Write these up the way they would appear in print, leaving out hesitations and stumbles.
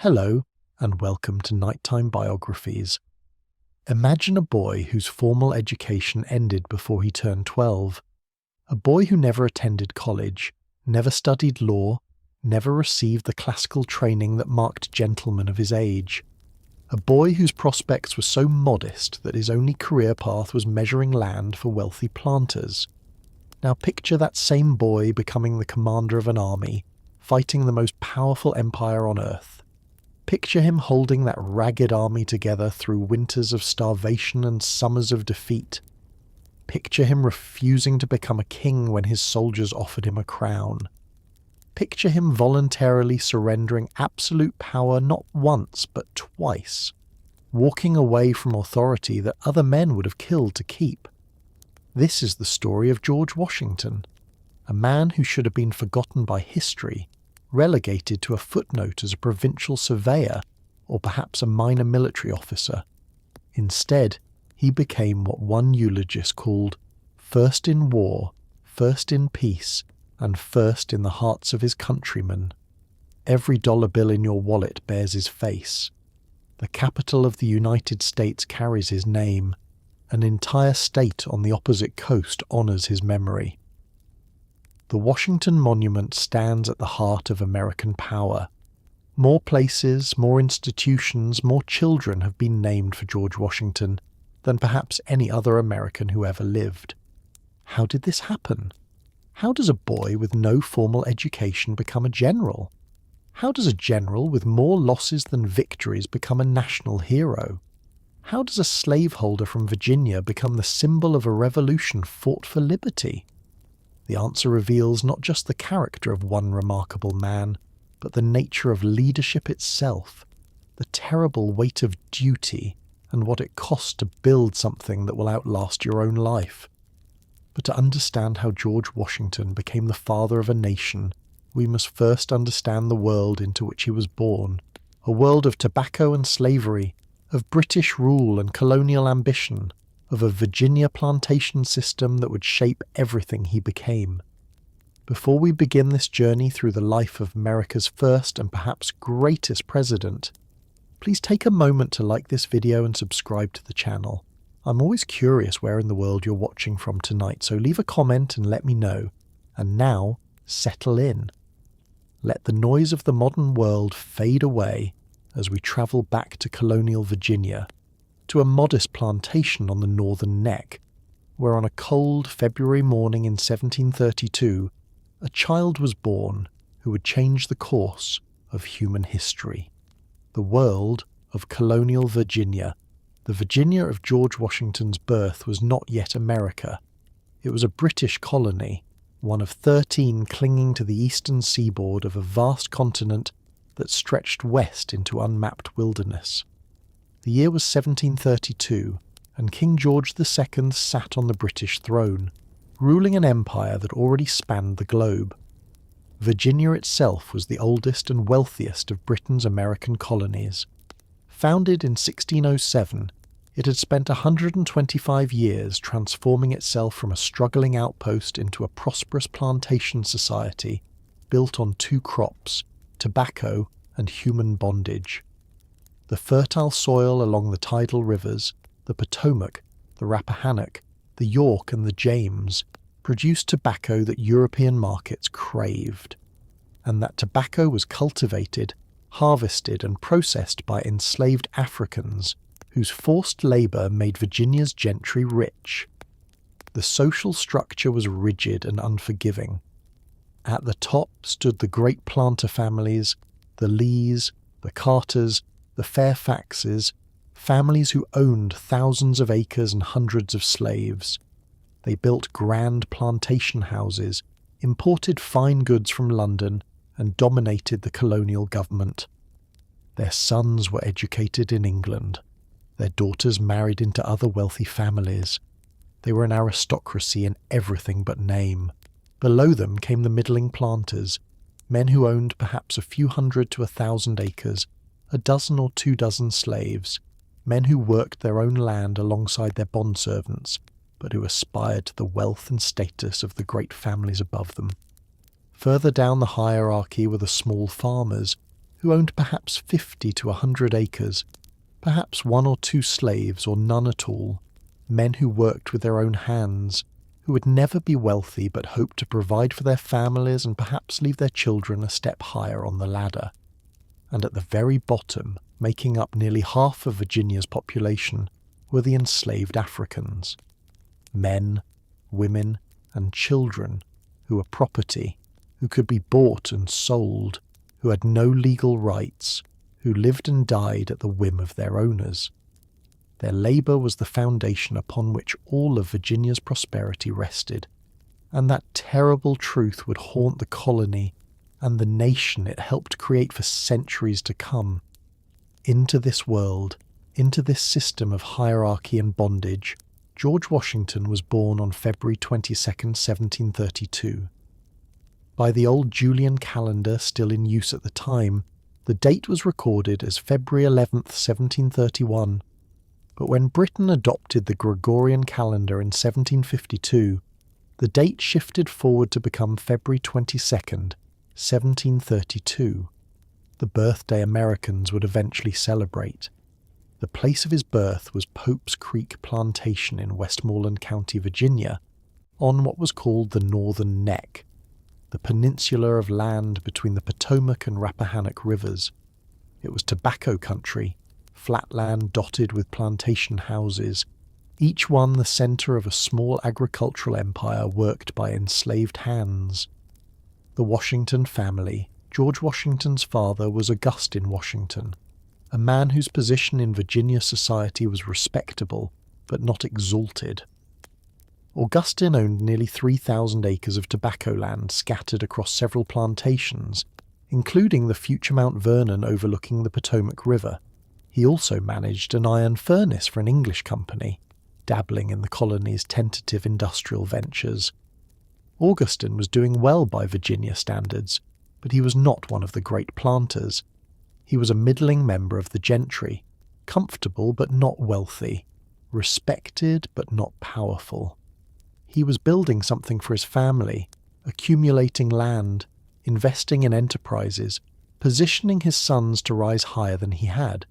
Hello, and welcome to Nighttime Biographies. Imagine a boy whose formal education ended before he turned 12. A boy who never attended college, never studied law, never received the classical training that marked gentlemen of his age. A boy whose prospects were so modest that his only career path was measuring land for wealthy planters. Now picture that same boy becoming the commander of an army, fighting the most powerful empire on earth. Picture him holding that ragged army together through winters of starvation and summers of defeat. Picture him refusing to become a king when his soldiers offered him a crown. Picture him voluntarily surrendering absolute power not once but twice, walking away from authority that other men would have killed to keep. This is the story of George Washington, a man who should have been forgotten by history, relegated to a footnote as a provincial surveyor or perhaps a minor military officer. Instead, he became what one eulogist called first in war, first in peace, and first in the hearts of his countrymen. Every dollar bill in your wallet bears his face. The capital of the United States carries his name. An entire state on the opposite coast honors his memory. The Washington Monument stands at the heart of American power. More places, more institutions, more children have been named for George Washington than perhaps any other American who ever lived. How did this happen? How does a boy with no formal education become a general? How does a general with more losses than victories become a national hero? How does a slaveholder from Virginia become the symbol of a revolution fought for liberty? The answer reveals not just the character of one remarkable man, but the nature of leadership itself, the terrible weight of duty, and what it costs to build something that will outlast your own life. But to understand how George Washington became the father of a nation, we must first understand the world into which he was born, a world of tobacco and slavery, of British rule and colonial ambition, of a Virginia plantation system that would shape everything he became. Before we begin this journey through the life of America's first and perhaps greatest president, please take a moment to like this video and subscribe to the channel. I'm always curious where in the world you're watching from tonight, so leave a comment and let me know. And now, settle in. Let the noise of the modern world fade away as we travel back to colonial Virginia, to a modest plantation on the northern neck, where on a cold February morning in 1732, a child was born who would change the course of human history. The world of colonial Virginia. The Virginia of George Washington's birth was not yet America. It was a British colony, one of 13 clinging to the eastern seaboard of a vast continent that stretched west into unmapped wilderness. The year was 1732, and King George II sat on the British throne, ruling an empire that already spanned the globe. Virginia itself was the oldest and wealthiest of Britain's American colonies. Founded in 1607, it had spent 125 years transforming itself from a struggling outpost into a prosperous plantation society built on two crops, tobacco and human bondage. The fertile soil along the tidal rivers, the Potomac, the Rappahannock, the York and the James, produced tobacco that European markets craved. And that tobacco was cultivated, harvested and processed by enslaved Africans, whose forced labour made Virginia's gentry rich. The social structure was rigid and unforgiving. At the top stood the great planter families, the Lees, the Carters, the Fairfaxes, families who owned thousands of acres and hundreds of slaves. They built grand plantation houses, imported fine goods from London, and dominated the colonial government. Their sons were educated in England. Their daughters married into other wealthy families. They were an aristocracy in everything but name. Below them came the middling planters, men who owned perhaps a few hundred to 1,000 acres, a dozen or 2 dozen slaves, men who worked their own land alongside their bondservants, but who aspired to the wealth and status of the great families above them. Further down the hierarchy were the small farmers, who owned perhaps 50 to 100 acres, perhaps one or two slaves or none at all, men who worked with their own hands, who would never be wealthy but hoped to provide for their families and perhaps leave their children a step higher on the ladder. And at the very bottom, making up nearly half of Virginia's population, were the enslaved Africans. Men, women, and children who were property, who could be bought and sold, who had no legal rights, who lived and died at the whim of their owners. Their labour was the foundation upon which all of Virginia's prosperity rested, and that terrible truth would haunt the colony and the nation it helped create for centuries to come. Into this world, into this system of hierarchy and bondage, George Washington was born on February 22nd, 1732. By the old Julian calendar still in use at the time, the date was recorded as February 11th, 1731. But when Britain adopted the Gregorian calendar in 1752, the date shifted forward to become February 22nd, 1732, the birthday Americans would eventually celebrate. The place of his birth was Pope's Creek Plantation in Westmoreland County, Virginia, on what was called the Northern Neck, the peninsula of land between the Potomac and Rappahannock rivers. It was tobacco country, flat land dotted with plantation houses, each one the centre of a small agricultural empire worked by enslaved hands. The Washington family, George Washington's father, was Augustine Washington, a man whose position in Virginia society was respectable but not exalted. Augustine owned nearly 3,000 acres of tobacco land scattered across several plantations, including the future Mount Vernon overlooking the Potomac River. He also managed an iron furnace for an English company, dabbling in the colony's tentative industrial ventures. Augustine was doing well by Virginia standards, but he was not one of the great planters. He was a middling member of the gentry, comfortable but not wealthy, respected but not powerful. He was building something for his family, accumulating land, investing in enterprises, positioning his sons to rise higher than he had.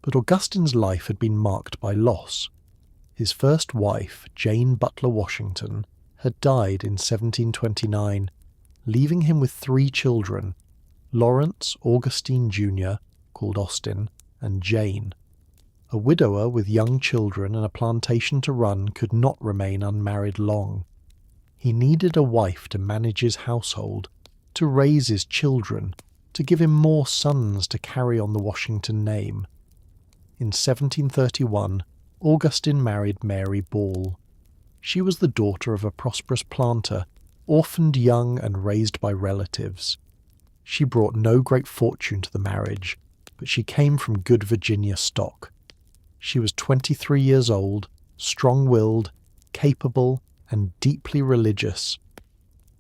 But Augustine's life had been marked by loss. His first wife, Jane Butler Washington, had died in 1729, leaving him with 3 children, Lawrence Augustine Jr., called Austin, and Jane. A widower with young children and a plantation to run could not remain unmarried long. He needed a wife to manage his household, to raise his children, to give him more sons to carry on the Washington name. In 1731, Augustine married Mary Ball. She was the daughter of a prosperous planter, orphaned young and raised by relatives. She brought no great fortune to the marriage, but she came from good Virginia stock. She was 23 years old, strong-willed, capable, and deeply religious.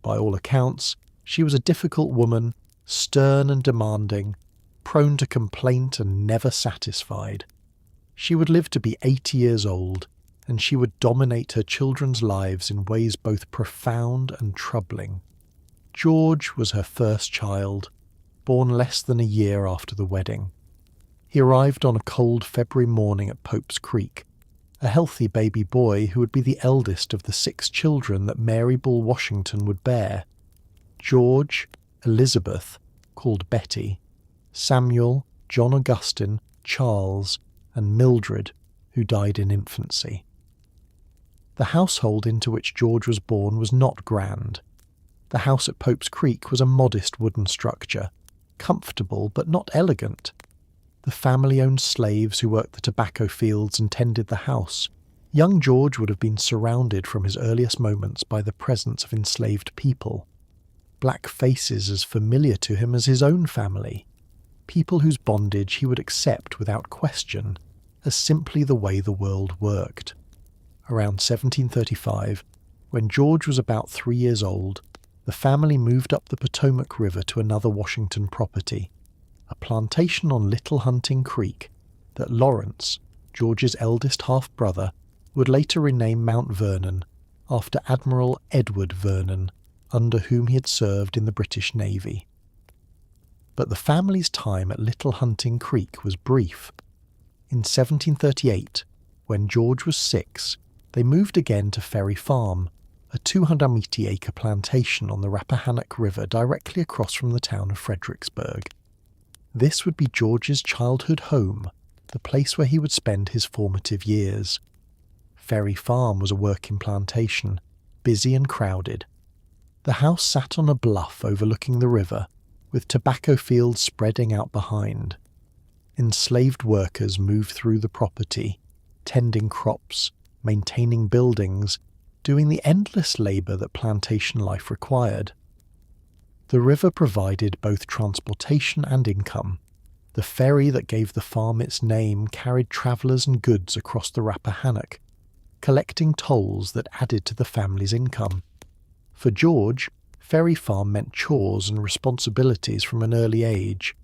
By all accounts, she was a difficult woman, stern and demanding, prone to complaint and never satisfied. She would live to be 80 years old, and she would dominate her children's lives in ways both profound and troubling. George was her first child, born less than a year after the wedding. He arrived on a cold February morning at Pope's Creek, a healthy baby boy who would be the eldest of the 6 children that Mary Ball Washington would bear. George, Elizabeth, called Betty, Samuel, John Augustine, Charles, and Mildred, who died in infancy. The household into which George was born was not grand. The house at Pope's Creek was a modest wooden structure, comfortable but not elegant. The family owned slaves who worked the tobacco fields and tended the house. Young George would have been surrounded from his earliest moments by the presence of enslaved people. Black faces as familiar to him as his own family. People whose bondage he would accept without question, as simply the way the world worked. Around 1735, when George was about 3 years old, the family moved up the Potomac River to another Washington property, a plantation on Little Hunting Creek that Lawrence, George's eldest half-brother, would later rename Mount Vernon after Admiral Edward Vernon, under whom he had served in the British Navy. But the family's time at Little Hunting Creek was brief. In 1738, when George was 6, they moved again to Ferry Farm, a 280-acre plantation on the Rappahannock River directly across from the town of Fredericksburg. This would be George's childhood home, the place where he would spend his formative years. Ferry Farm was a working plantation, busy and crowded. The house sat on a bluff overlooking the river, with tobacco fields spreading out behind. Enslaved workers moved through the property, tending crops, maintaining buildings, doing the endless labour that plantation life required. The river provided both transportation and income. The ferry that gave the farm its name carried travellers and goods across the Rappahannock, collecting tolls that added to the family's income. For George, Ferry Farm meant chores and responsibilities from an early age.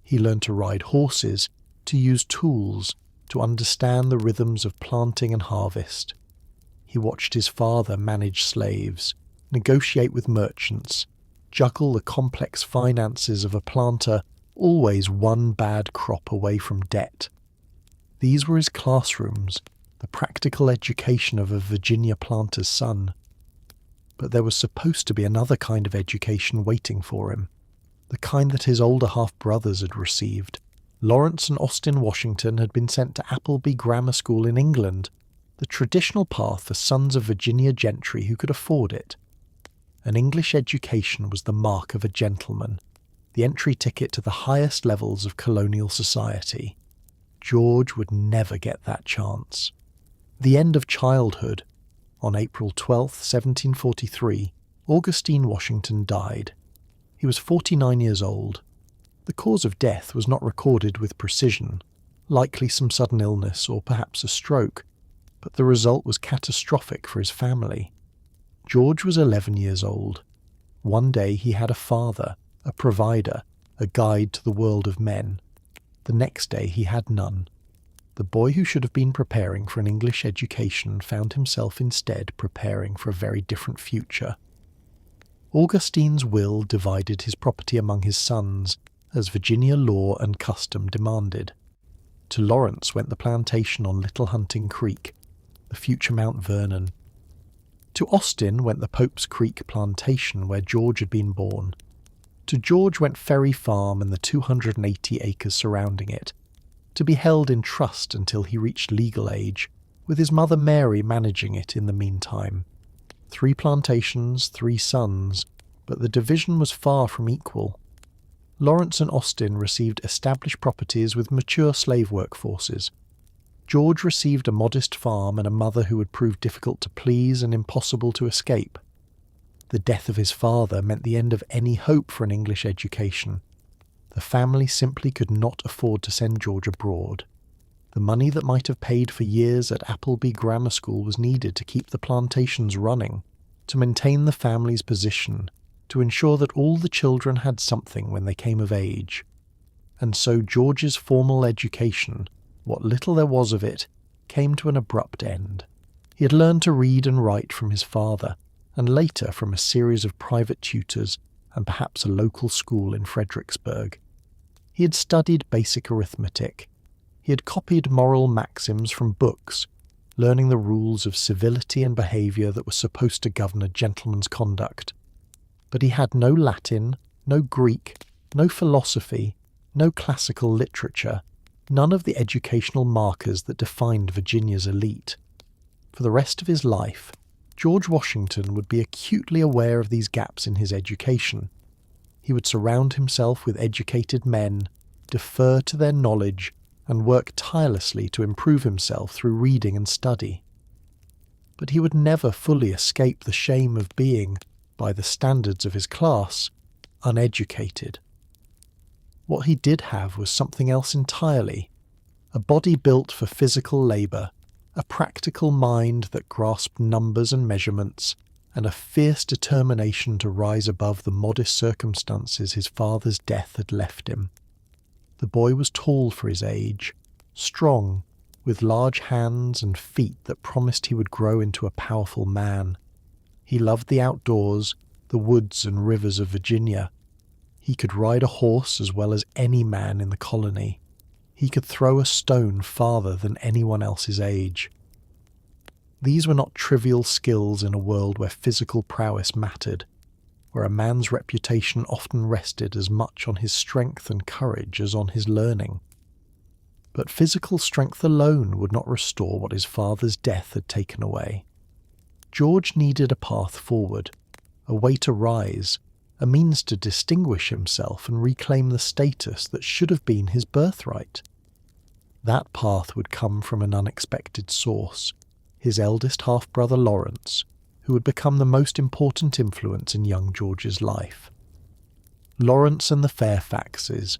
He learned to ride horses, to use tools, to understand the rhythms of planting and harvest. He watched his father manage slaves, negotiate with merchants, juggle the complex finances of a planter always one bad crop away from debt. These were his classrooms, the practical education of a Virginia planter's son. But there was supposed to be another kind of education waiting for him, the kind that his older half-brothers had received. Lawrence and Austin Washington had been sent to Appleby Grammar School in England, the traditional path for sons of Virginia gentry who could afford it. An English education was the mark of a gentleman, the entry ticket to the highest levels of colonial society. George would never get that chance. The end of childhood. On April 12, 1743, Augustine Washington died. He was 49 years old. The cause of death was not recorded with precision, likely some sudden illness or perhaps a stroke, but the result was catastrophic for his family. George was 11 years old. One day he had a father, a provider, a guide to the world of men. The next day he had none. The boy who should have been preparing for an English education found himself instead preparing for a very different future. Augustine's will divided his property among his sons, as Virginia law and custom demanded. To Lawrence went the plantation on Little Hunting Creek, the future Mount Vernon. To Austin went the Pope's Creek plantation where George had been born. To George went Ferry Farm and the 280 acres surrounding it, to be held in trust until he reached legal age, with his mother Mary managing it in the meantime. 3 plantations, 3 sons, but the division was far from equal. Lawrence and Austin received established properties with mature slave workforces. George received a modest farm and a mother who would prove difficult to please and impossible to escape. The death of his father meant the end of any hope for an English education. The family simply could not afford to send George abroad. The money that might have paid for years at Appleby Grammar School was needed to keep the plantations running, to maintain the family's position, to ensure that all the children had something when they came of age. And so George's formal education, what little there was of it, came to an abrupt end. He had learned to read and write from his father, and later from a series of private tutors and perhaps a local school in Fredericksburg. He had studied basic arithmetic. He had copied moral maxims from books, learning the rules of civility and behaviour that were supposed to govern a gentleman's conduct. But he had no Latin, no Greek, no philosophy, no classical literature, none of the educational markers that defined Virginia's elite. For the rest of his life, George Washington would be acutely aware of these gaps in his education. He would surround himself with educated men, defer to their knowledge, and work tirelessly to improve himself through reading and study. But he would never fully escape the shame of being, by the standards of his class, uneducated. What he did have was something else entirely, a body built for physical labour, a practical mind that grasped numbers and measurements, and a fierce determination to rise above the modest circumstances his father's death had left him. The boy was tall for his age, strong, with large hands and feet that promised he would grow into a powerful man. He loved the outdoors, the woods and rivers of Virginia. He could ride a horse as well as any man in the colony. He could throw a stone farther than anyone else's age. These were not trivial skills in a world where physical prowess mattered, where a man's reputation often rested as much on his strength and courage as on his learning. But physical strength alone would not restore what his father's death had taken away. George needed a path forward, a way to rise, a means to distinguish himself and reclaim the status that should have been his birthright. That path would come from an unexpected source, his eldest half-brother Lawrence, who would become the most important influence in young George's life. Lawrence and the Fairfaxes.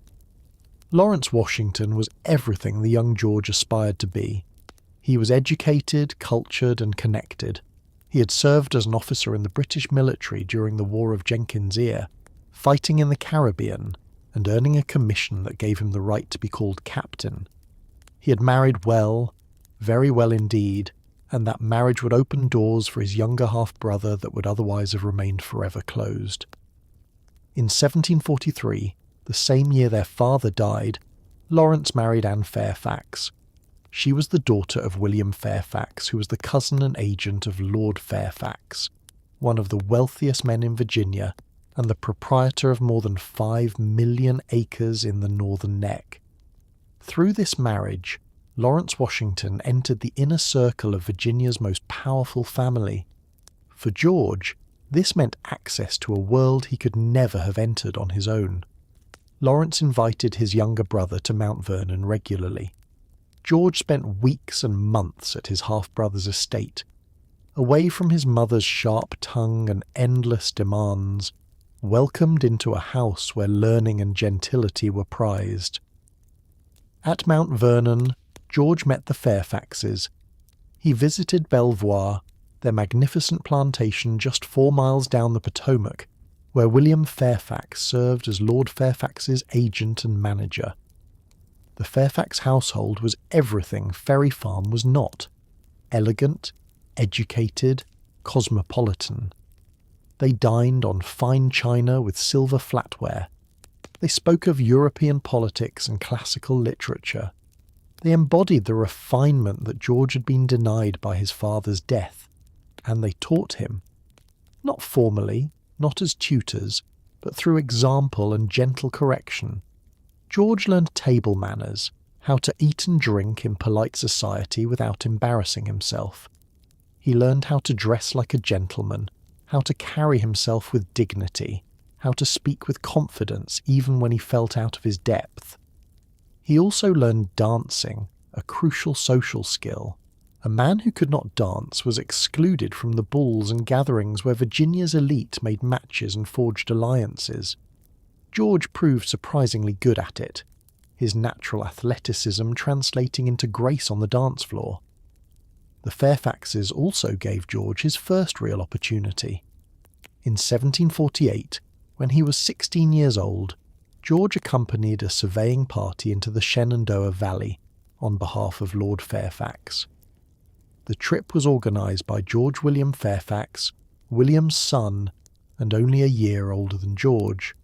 Lawrence Washington was everything the young George aspired to be. He was educated, cultured, and connected. He had served as an officer in the British military during the War of Jenkins' Ear, fighting in the Caribbean and earning a commission that gave him the right to be called captain. He had married well, very well indeed, and that marriage would open doors for his younger half-brother that would otherwise have remained forever closed. In 1743, the same year their father died, Lawrence married Anne Fairfax. She was the daughter of William Fairfax, who was the cousin and agent of Lord Fairfax, one of the wealthiest men in Virginia and the proprietor of more than 5 million acres in the Northern Neck. Through this marriage, Lawrence Washington entered the inner circle of Virginia's most powerful family. For George, this meant access to a world he could never have entered on his own. Lawrence invited his younger brother to Mount Vernon regularly. George spent weeks and months at his half-brother's estate, away from his mother's sharp tongue and endless demands, welcomed into a house where learning and gentility were prized. At Mount Vernon, George met the Fairfaxes. He visited Belvoir, their magnificent plantation just 4 miles down the Potomac, where William Fairfax served as Lord Fairfax's agent and manager. The Fairfax household was everything Ferry Farm was not: elegant, educated, cosmopolitan. They dined on fine china with silver flatware. They spoke of European politics and classical literature. They embodied the refinement that George had been denied by his father's death, and they taught him. Not formally, not as tutors, but through example and gentle correction. George learned table manners, how to eat and drink in polite society without embarrassing himself. He learned how to dress like a gentleman, how to carry himself with dignity, how to speak with confidence even when he felt out of his depth. He also learned dancing, a crucial social skill. A man who could not dance was excluded from the balls and gatherings where Virginia's elite made matches and forged alliances. George proved surprisingly good at it, his natural athleticism translating into grace on the dance floor. The Fairfaxes also gave George his first real opportunity. In 1748, when he was 16 years old, George accompanied a surveying party into the Shenandoah Valley on behalf of Lord Fairfax. The trip was organised by George William Fairfax, William's son, and only a year older than George.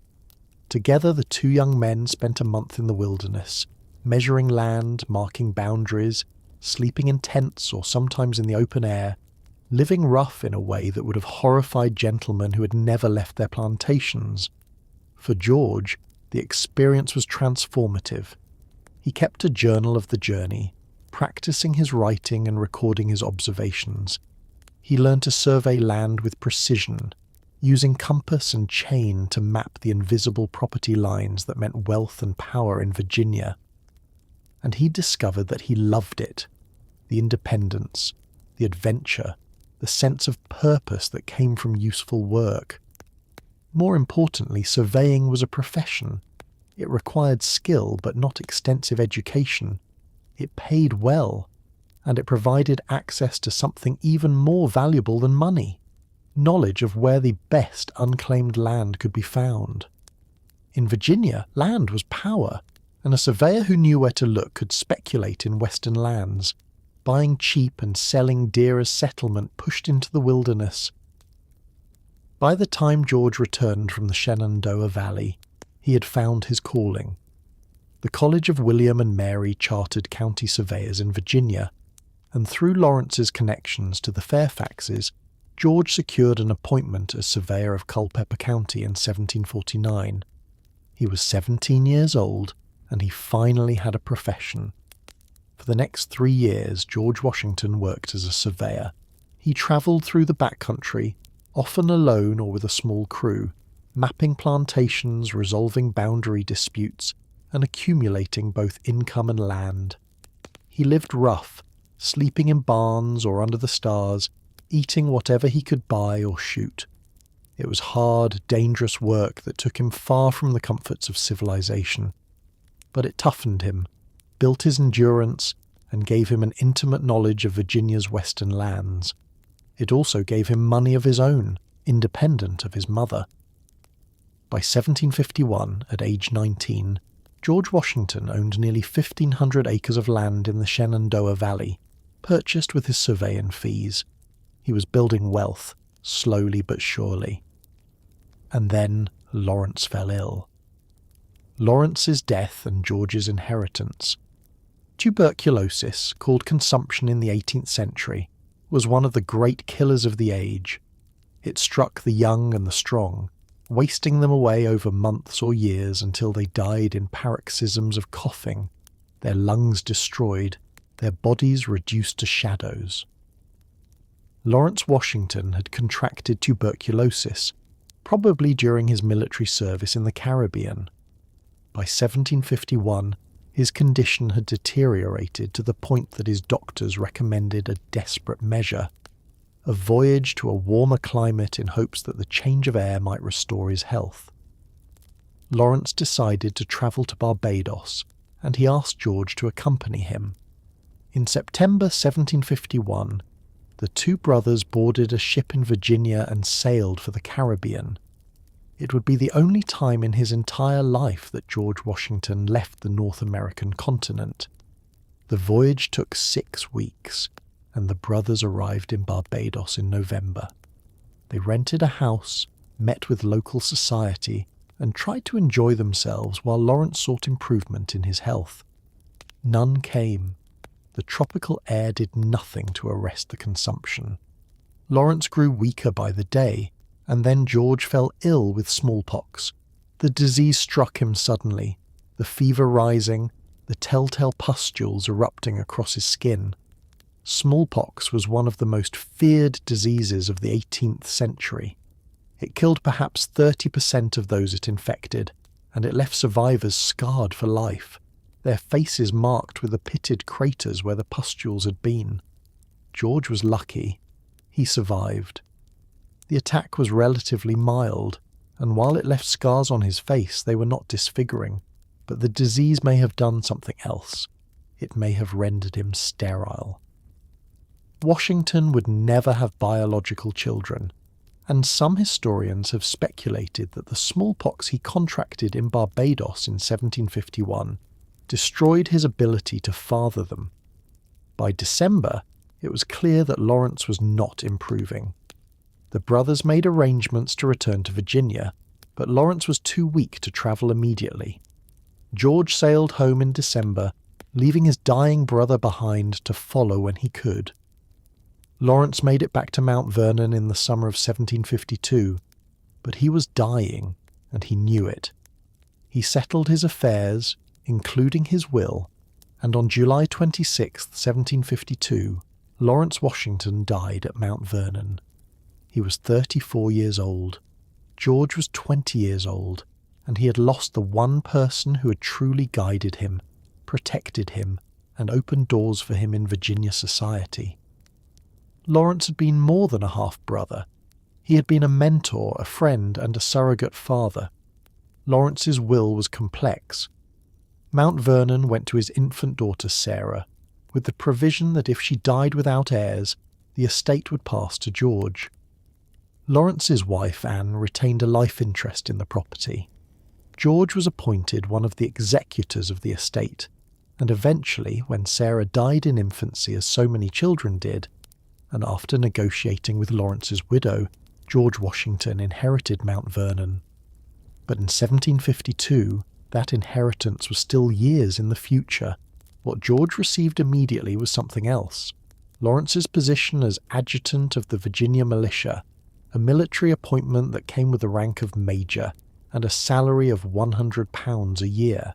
Together the two young men spent a month in the wilderness, measuring land, marking boundaries, sleeping in tents or sometimes in the open air, living rough in a way that would have horrified gentlemen who had never left their plantations. For George, the experience was transformative. He kept a journal of the journey, practicing his writing and recording his observations. He learned to survey land with precision, using compass and chain to map the invisible property lines that meant wealth and power in Virginia. And he discovered that he loved it, the independence, the adventure, the sense of purpose that came from useful work. More importantly, surveying was a profession. It required skill but not extensive education. It paid well, and it provided access to something even more valuable than money: knowledge of where the best unclaimed land could be found. In Virginia, land was power, and a surveyor who knew where to look could speculate in western lands, buying cheap and selling dear as settlement pushed into the wilderness. By the time George returned from the Shenandoah Valley, He had found his calling. The College of William and Mary chartered county surveyors in Virginia, and through Lawrence's connections to the Fairfaxes, George secured an appointment as surveyor of Culpeper County in 1749. He was 17 years old, and he finally had a profession. For the next 3 years, George Washington worked as a surveyor. He travelled through the backcountry, often alone or with a small crew, mapping plantations, resolving boundary disputes, and accumulating both income and land. He lived rough, sleeping in barns or under the stars, eating whatever he could buy or shoot. It was hard, dangerous work that took him far from the comforts of civilization. But it toughened him, built his endurance, and gave him an intimate knowledge of Virginia's western lands. It also gave him money of his own, independent of his mother. By 1751, at age 19, George Washington owned nearly 1,500 acres of land in the Shenandoah Valley, purchased with his surveying fees. He was building wealth, slowly but surely. And then Lawrence fell ill. Lawrence's death and George's inheritance. Tuberculosis, called consumption in the 18th century, was one of the great killers of the age. It struck the young and the strong, wasting them away over months or years until they died in paroxysms of coughing, their lungs destroyed, their bodies reduced to shadows. Lawrence Washington had contracted tuberculosis, probably during his military service in the Caribbean. By 1751, his condition had deteriorated to the point that his doctors recommended a desperate measure: a voyage to a warmer climate in hopes that the change of air might restore his health. Lawrence decided to travel to Barbados, and he asked George to accompany him. In September 1751, the two brothers boarded a ship in Virginia and sailed for the Caribbean. It would be the only time in his entire life that George Washington left the North American continent. The voyage took 6 weeks, and the brothers arrived in Barbados in November. They rented a house, met with local society, and tried to enjoy themselves while Lawrence sought improvement in his health. None came. The tropical air did nothing to arrest the consumption. Lawrence grew weaker by the day, and then George fell ill with smallpox. The disease struck him suddenly, the fever rising, the telltale pustules erupting across his skin. Smallpox was one of the most feared diseases of the 18th century. It killed perhaps 30% of those it infected, and it left survivors scarred for life, their faces marked with the pitted craters where the pustules had been. George was lucky. He survived. The attack was relatively mild, and while it left scars on his face, they were not disfiguring, but the disease may have done something else. It may have rendered him sterile. Washington would never have biological children, and some historians have speculated that the smallpox he contracted in Barbados in 1751 destroyed his ability to father them. By December, it was clear that Lawrence was not improving. The brothers made arrangements to return to Virginia, but Lawrence was too weak to travel immediately. George sailed home in December, leaving his dying brother behind to follow when he could. Lawrence made it back to Mount Vernon in the summer of 1752, but he was dying, and he knew it. He settled his affairs, including his will, and on July 26, 1752, Lawrence Washington died at Mount Vernon. He was 34 years old. George was 20 years old, and he had lost the one person who had truly guided him, protected him, and opened doors for him in Virginia society. Lawrence had been more than a half-brother. He had been a mentor, a friend, and a surrogate father. Lawrence's will was complex. Mount Vernon went to his infant daughter Sarah, with the provision that if she died without heirs, the estate would pass to George. Lawrence's wife Anne retained a life interest in the property. George was appointed one of the executors of the estate, and eventually, when Sarah died in infancy as so many children did, and after negotiating with Lawrence's widow, George Washington inherited Mount Vernon. But in 1752, that inheritance was still years in the future. What George received immediately was something else. Lawrence's position as adjutant of the Virginia militia, a military appointment that came with the rank of major, and a salary of £100 a year.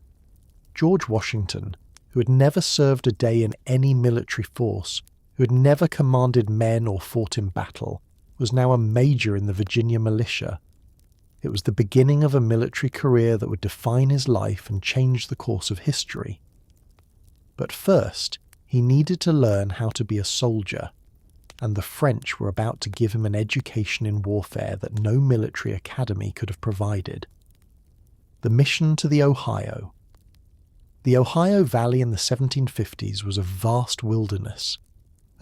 George Washington, who had never served a day in any military force, who had never commanded men or fought in battle, was now a major in the Virginia militia. It was the beginning of a military career that would define his life and change the course of history. But first, he needed to learn how to be a soldier, and the French were about to give him an education in warfare that no military academy could have provided. The mission to the Ohio. The Ohio Valley in the 1750s was a vast wilderness,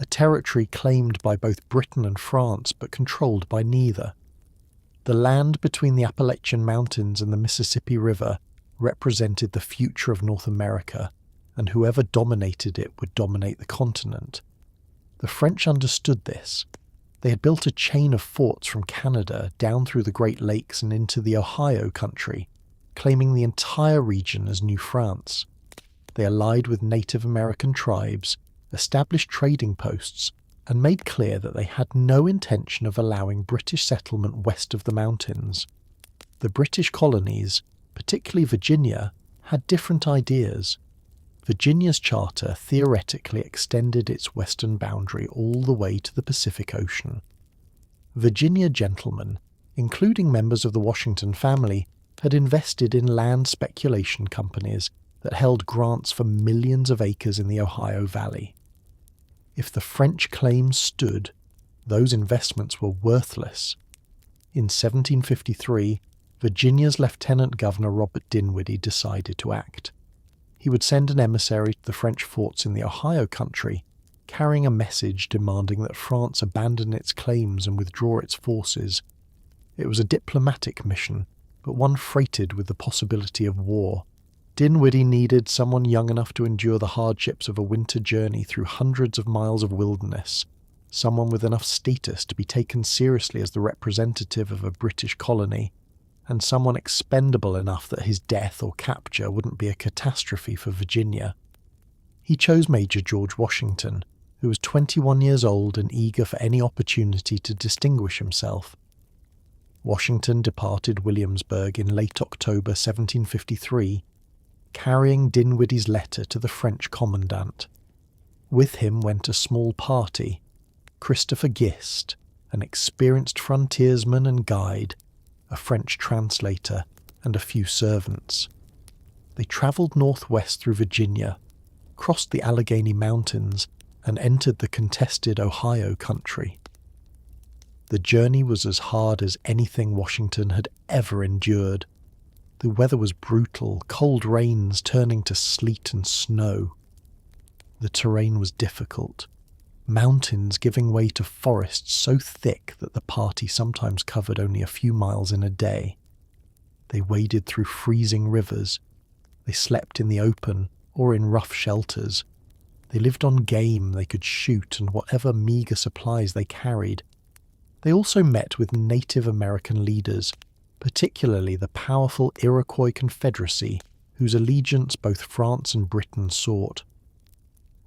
a territory claimed by both Britain and France but controlled by neither. The land between the Appalachian Mountains and the Mississippi River represented the future of North America, and whoever dominated it would dominate the continent. The French understood this. They had built a chain of forts from Canada down through the Great Lakes and into the Ohio country, claiming the entire region as New France. They allied with Native American tribes, established trading posts, and made clear that they had no intention of allowing British settlement west of the mountains. The British colonies, particularly Virginia, had different ideas. Virginia's charter theoretically extended its western boundary all the way to the Pacific Ocean. Virginia gentlemen, including members of the Washington family, had invested in land speculation companies that held grants for millions of acres in the Ohio Valley. If the French claims stood, those investments were worthless. In 1753, Virginia's Lieutenant Governor Robert Dinwiddie decided to act. He would send an emissary to the French forts in the Ohio country, carrying a message demanding that France abandon its claims and withdraw its forces. It was a diplomatic mission, but one freighted with the possibility of war. Dinwiddie needed someone young enough to endure the hardships of a winter journey through hundreds of miles of wilderness, someone with enough status to be taken seriously as the representative of a British colony, and someone expendable enough that his death or capture wouldn't be a catastrophe for Virginia. He chose Major George Washington, who was 21 years old and eager for any opportunity to distinguish himself. Washington departed Williamsburg in late October 1753, carrying Dinwiddie's letter to the French commandant. With him went a small party: Christopher Gist, an experienced frontiersman and guide, a French translator, and a few servants. They travelled northwest through Virginia, crossed the Allegheny Mountains, and entered the contested Ohio country. The journey was as hard as anything Washington had ever endured. The weather was brutal, cold rains turning to sleet and snow. The terrain was difficult, mountains giving way to forests so thick that the party sometimes covered only a few miles in a day. They waded through freezing rivers. They slept in the open or in rough shelters. They lived on game they could shoot and whatever meagre supplies they carried. They also met with Native American leaders, particularly the powerful Iroquois Confederacy, whose allegiance both France and Britain sought.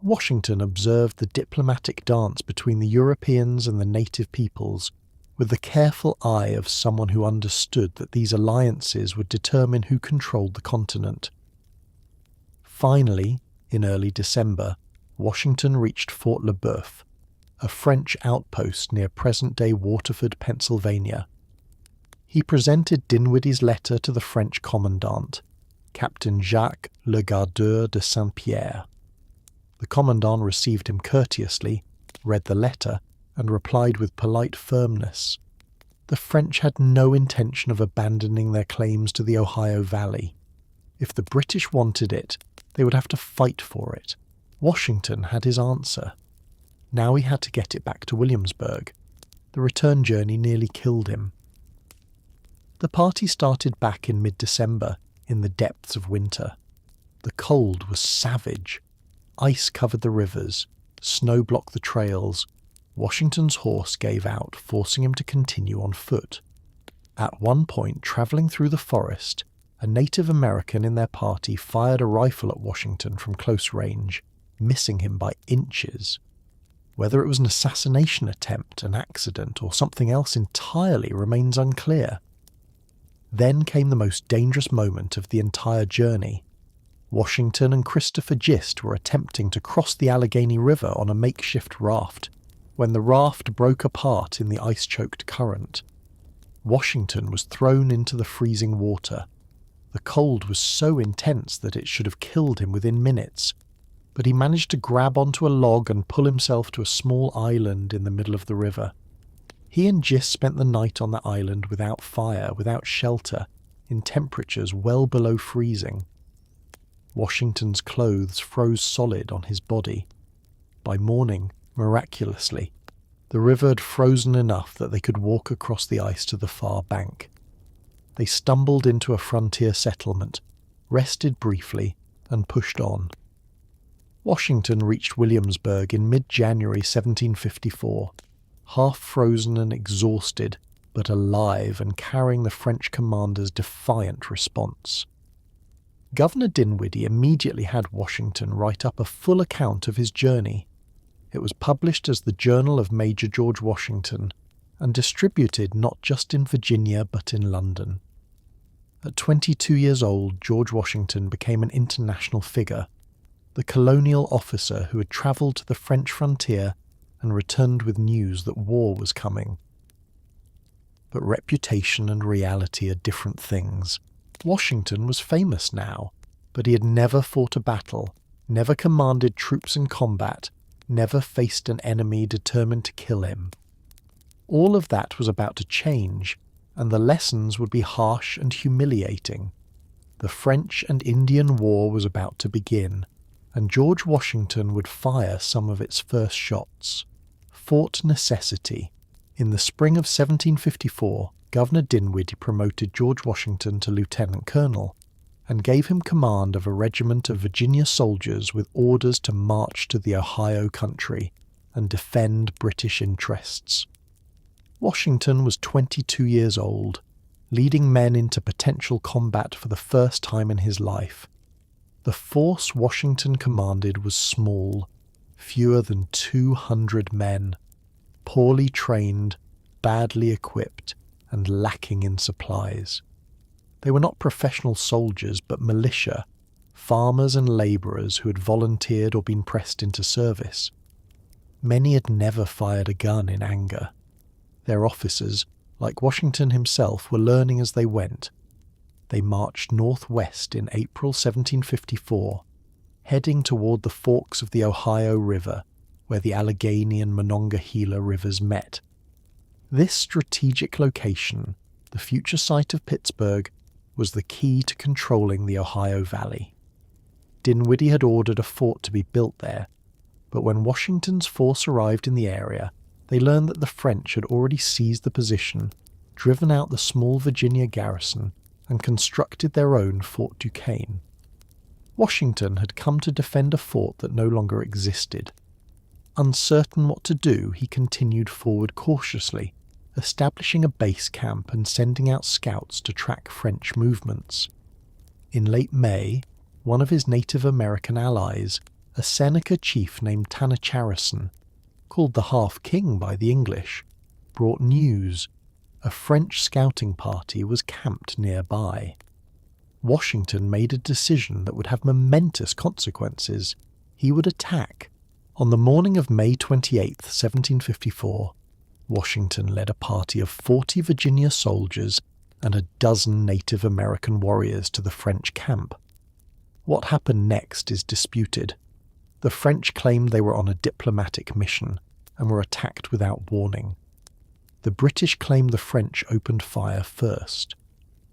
Washington observed the diplomatic dance between the Europeans and the native peoples with the careful eye of someone who understood that these alliances would determine who controlled the continent. Finally, in early December, Washington reached Fort Le Boeuf, a French outpost near present-day Waterford, Pennsylvania. He presented Dinwiddie's letter to the French commandant, Captain Jacques Le Gardeur de Saint-Pierre. The commandant received him courteously, read the letter, and replied with polite firmness. The French had no intention of abandoning their claims to the Ohio Valley. If the British wanted it, they would have to fight for it. Washington had his answer. Now he had to get it back to Williamsburg. The return journey nearly killed him. The party started back in mid-December, in the depths of winter. The cold was savage. Ice covered the rivers, snow blocked the trails. Washington's horse gave out, forcing him to continue on foot. At one point, travelling through the forest, a Native American in their party fired a rifle at Washington from close range, missing him by inches. Whether it was an assassination attempt, an accident, or something else entirely remains unclear. Then came the most dangerous moment of the entire journey. Washington and Christopher Gist were attempting to cross the Allegheny River on a makeshift raft, when the raft broke apart in the ice-choked current. Washington was thrown into the freezing water. The cold was so intense that it should have killed him within minutes, but he managed to grab onto a log and pull himself to a small island in the middle of the river. He and Gist spent the night on the island without fire, without shelter, in temperatures well below freezing. Washington's clothes froze solid on his body. By morning, miraculously, the river had frozen enough that they could walk across the ice to the far bank. They stumbled into a frontier settlement, rested briefly, and pushed on. Washington reached Williamsburg in mid-January 1754, half frozen and exhausted, but alive and carrying the French commander's defiant response. Governor Dinwiddie immediately had Washington write up a full account of his journey. It was published as the Journal of Major George Washington and distributed not just in Virginia but in London. At 22 years old, George Washington became an international figure, the colonial officer who had travelled to the French frontier and returned with news that war was coming. But reputation and reality are different things. Washington was famous now, but he had never fought a battle, never commanded troops in combat, never faced an enemy determined to kill him. All of that was about to change, and the lessons would be harsh and humiliating. The French and Indian War was about to begin, and George Washington would fire some of its first shots. Fought necessity. In the spring of 1754, Governor Dinwiddie promoted George Washington to lieutenant colonel and gave him command of a regiment of Virginia soldiers with orders to march to the Ohio country and defend British interests. Washington was 22 years old, leading men into potential combat for the first time in his life. The force Washington commanded was small, fewer than 200 men, poorly trained, badly equipped, and lacking in supplies. They were not professional soldiers, but militia, farmers and labourers who had volunteered or been pressed into service. Many had never fired a gun in anger. Their officers, like Washington himself, were learning as they went. They marched northwest in April 1754, heading toward the forks of the Ohio River, where the Allegheny and Monongahela rivers met. This strategic location, the future site of Pittsburgh, was the key to controlling the Ohio Valley. Dinwiddie had ordered a fort to be built there, but when Washington's force arrived in the area, they learned that the French had already seized the position, driven out the small Virginia garrison, and constructed their own Fort Duquesne. Washington had come to defend a fort that no longer existed. Uncertain what to do, he continued forward cautiously, establishing a base camp and sending out scouts to track French movements. In late May, one of his Native American allies, a Seneca chief named Tanacharison, called the Half-King by the English, brought news. A French scouting party was camped nearby. Washington made a decision that would have momentous consequences. He would attack. On the morning of May 28, 1754, Washington led a party of 40 Virginia soldiers and a dozen Native American warriors to the French camp. What happened next is disputed. The French claimed they were on a diplomatic mission and were attacked without warning. The British claimed the French opened fire first.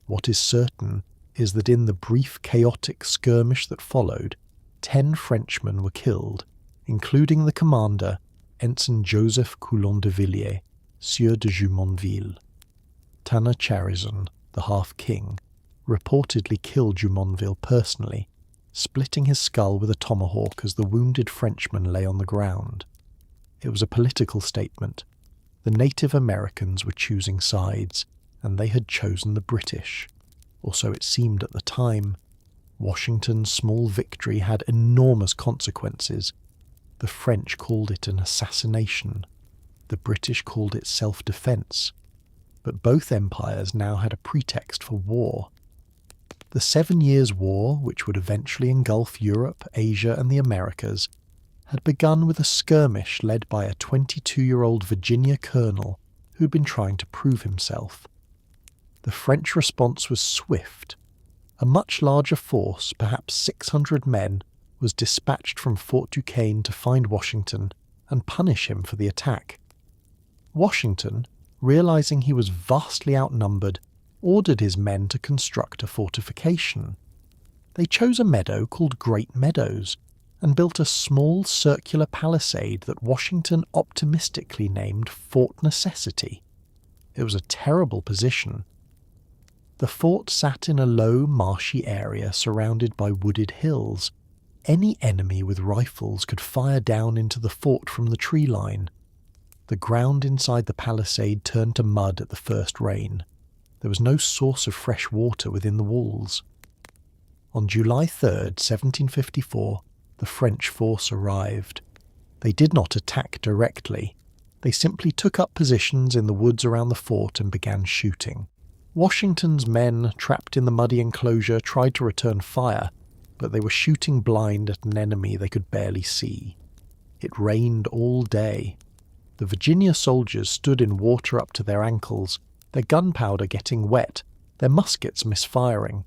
What is certain is that in the brief chaotic skirmish that followed, 10 Frenchmen were killed, including the commander, Ensign Joseph Coulon de Villiers, Sieur de Jumonville. Tanacharison, the Half-King, reportedly killed Jumonville personally, splitting his skull with a tomahawk as the wounded Frenchman lay on the ground. It was a political statement. The Native Americans were choosing sides, and they had chosen the British, or so it seemed at the time. Washington's small victory had enormous consequences. The French called it an assassination. The British called it self-defense. But both empires now had a pretext for war. The 7 Years' War, which would eventually engulf Europe, Asia, and the Americas, had begun with a skirmish led by a 22-year-old Virginia colonel who'd been trying to prove himself. The French response was swift. A much larger force, perhaps 600 men, was dispatched from Fort Duquesne to find Washington and punish him for the attack. Washington, realizing he was vastly outnumbered, ordered his men to construct a fortification. They chose a meadow called Great Meadows and built a small circular palisade that Washington optimistically named Fort Necessity. It was a terrible position. The fort sat in a low, marshy area surrounded by wooded hills. Any enemy with rifles could fire down into the fort from the tree line. The ground inside the palisade turned to mud at the first rain. There was no source of fresh water within the walls. On July 3rd, 1754, the French force arrived. They did not attack directly. They simply took up positions in the woods around the fort and began shooting. Washington's men, trapped in the muddy enclosure, tried to return fire, but they were shooting blind at an enemy they could barely see. It rained all day. The Virginia soldiers stood in water up to their ankles, their gunpowder getting wet, their muskets misfiring.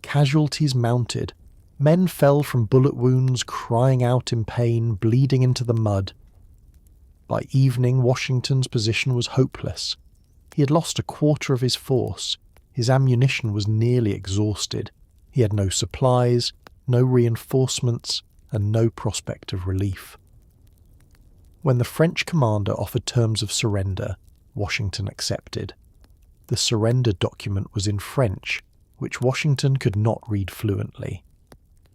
Casualties mounted. Men fell from bullet wounds, crying out in pain, bleeding into the mud. By evening, Washington's position was hopeless. He had lost a quarter of his force. His ammunition was nearly exhausted. He had no supplies, no reinforcements, and no prospect of relief. When the French commander offered terms of surrender, Washington accepted. The surrender document was in French, which Washington could not read fluently.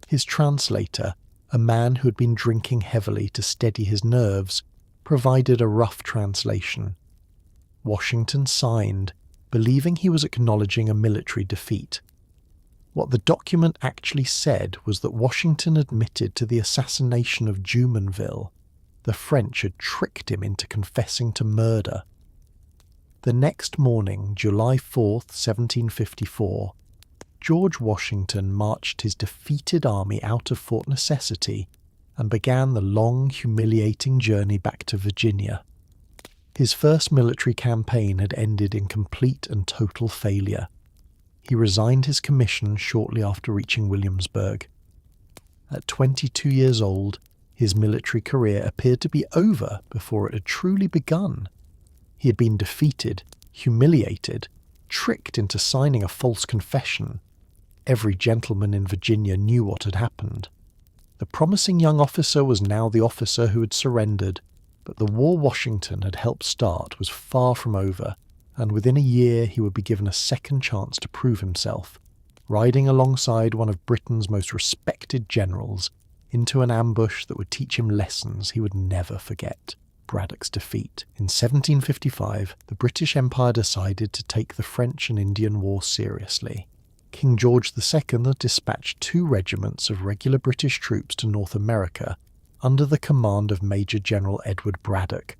His translator, a man who had been drinking heavily to steady his nerves, provided a rough translation. Washington signed, believing he was acknowledging a military defeat. What the document actually said was that Washington admitted to the assassination of Jumonville. The French had tricked him into confessing to murder. The next morning, July 4th, 1754, George Washington marched his defeated army out of Fort Necessity and began the long, humiliating journey back to Virginia. His first military campaign had ended in complete and total failure. He resigned his commission shortly after reaching Williamsburg. At 22 years old, his military career appeared to be over before it had truly begun. He had been defeated, humiliated, tricked into signing a false confession. Every gentleman in Virginia knew what had happened. The promising young officer was now the officer who had surrendered, but the war Washington had helped start was far from over, and within a year he would be given a second chance to prove himself, riding alongside one of Britain's most respected generals into an ambush that would teach him lessons he would never forget. Braddock's defeat. In 1755, the British Empire decided to take the French and Indian War seriously. King George II dispatched 2 regiments of regular British troops to North America under the command of Major General Edward Braddock,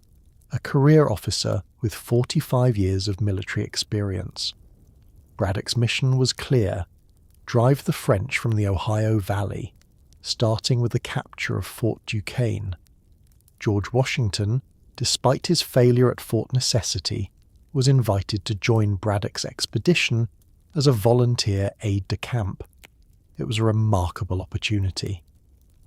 a career officer with 45 years of military experience. Braddock's mission was clear: drive the French from the Ohio Valley, starting with the capture of Fort Duquesne. George Washington, despite his failure at Fort Necessity, was invited to join Braddock's expedition as a volunteer aide-de-camp. It was a remarkable opportunity.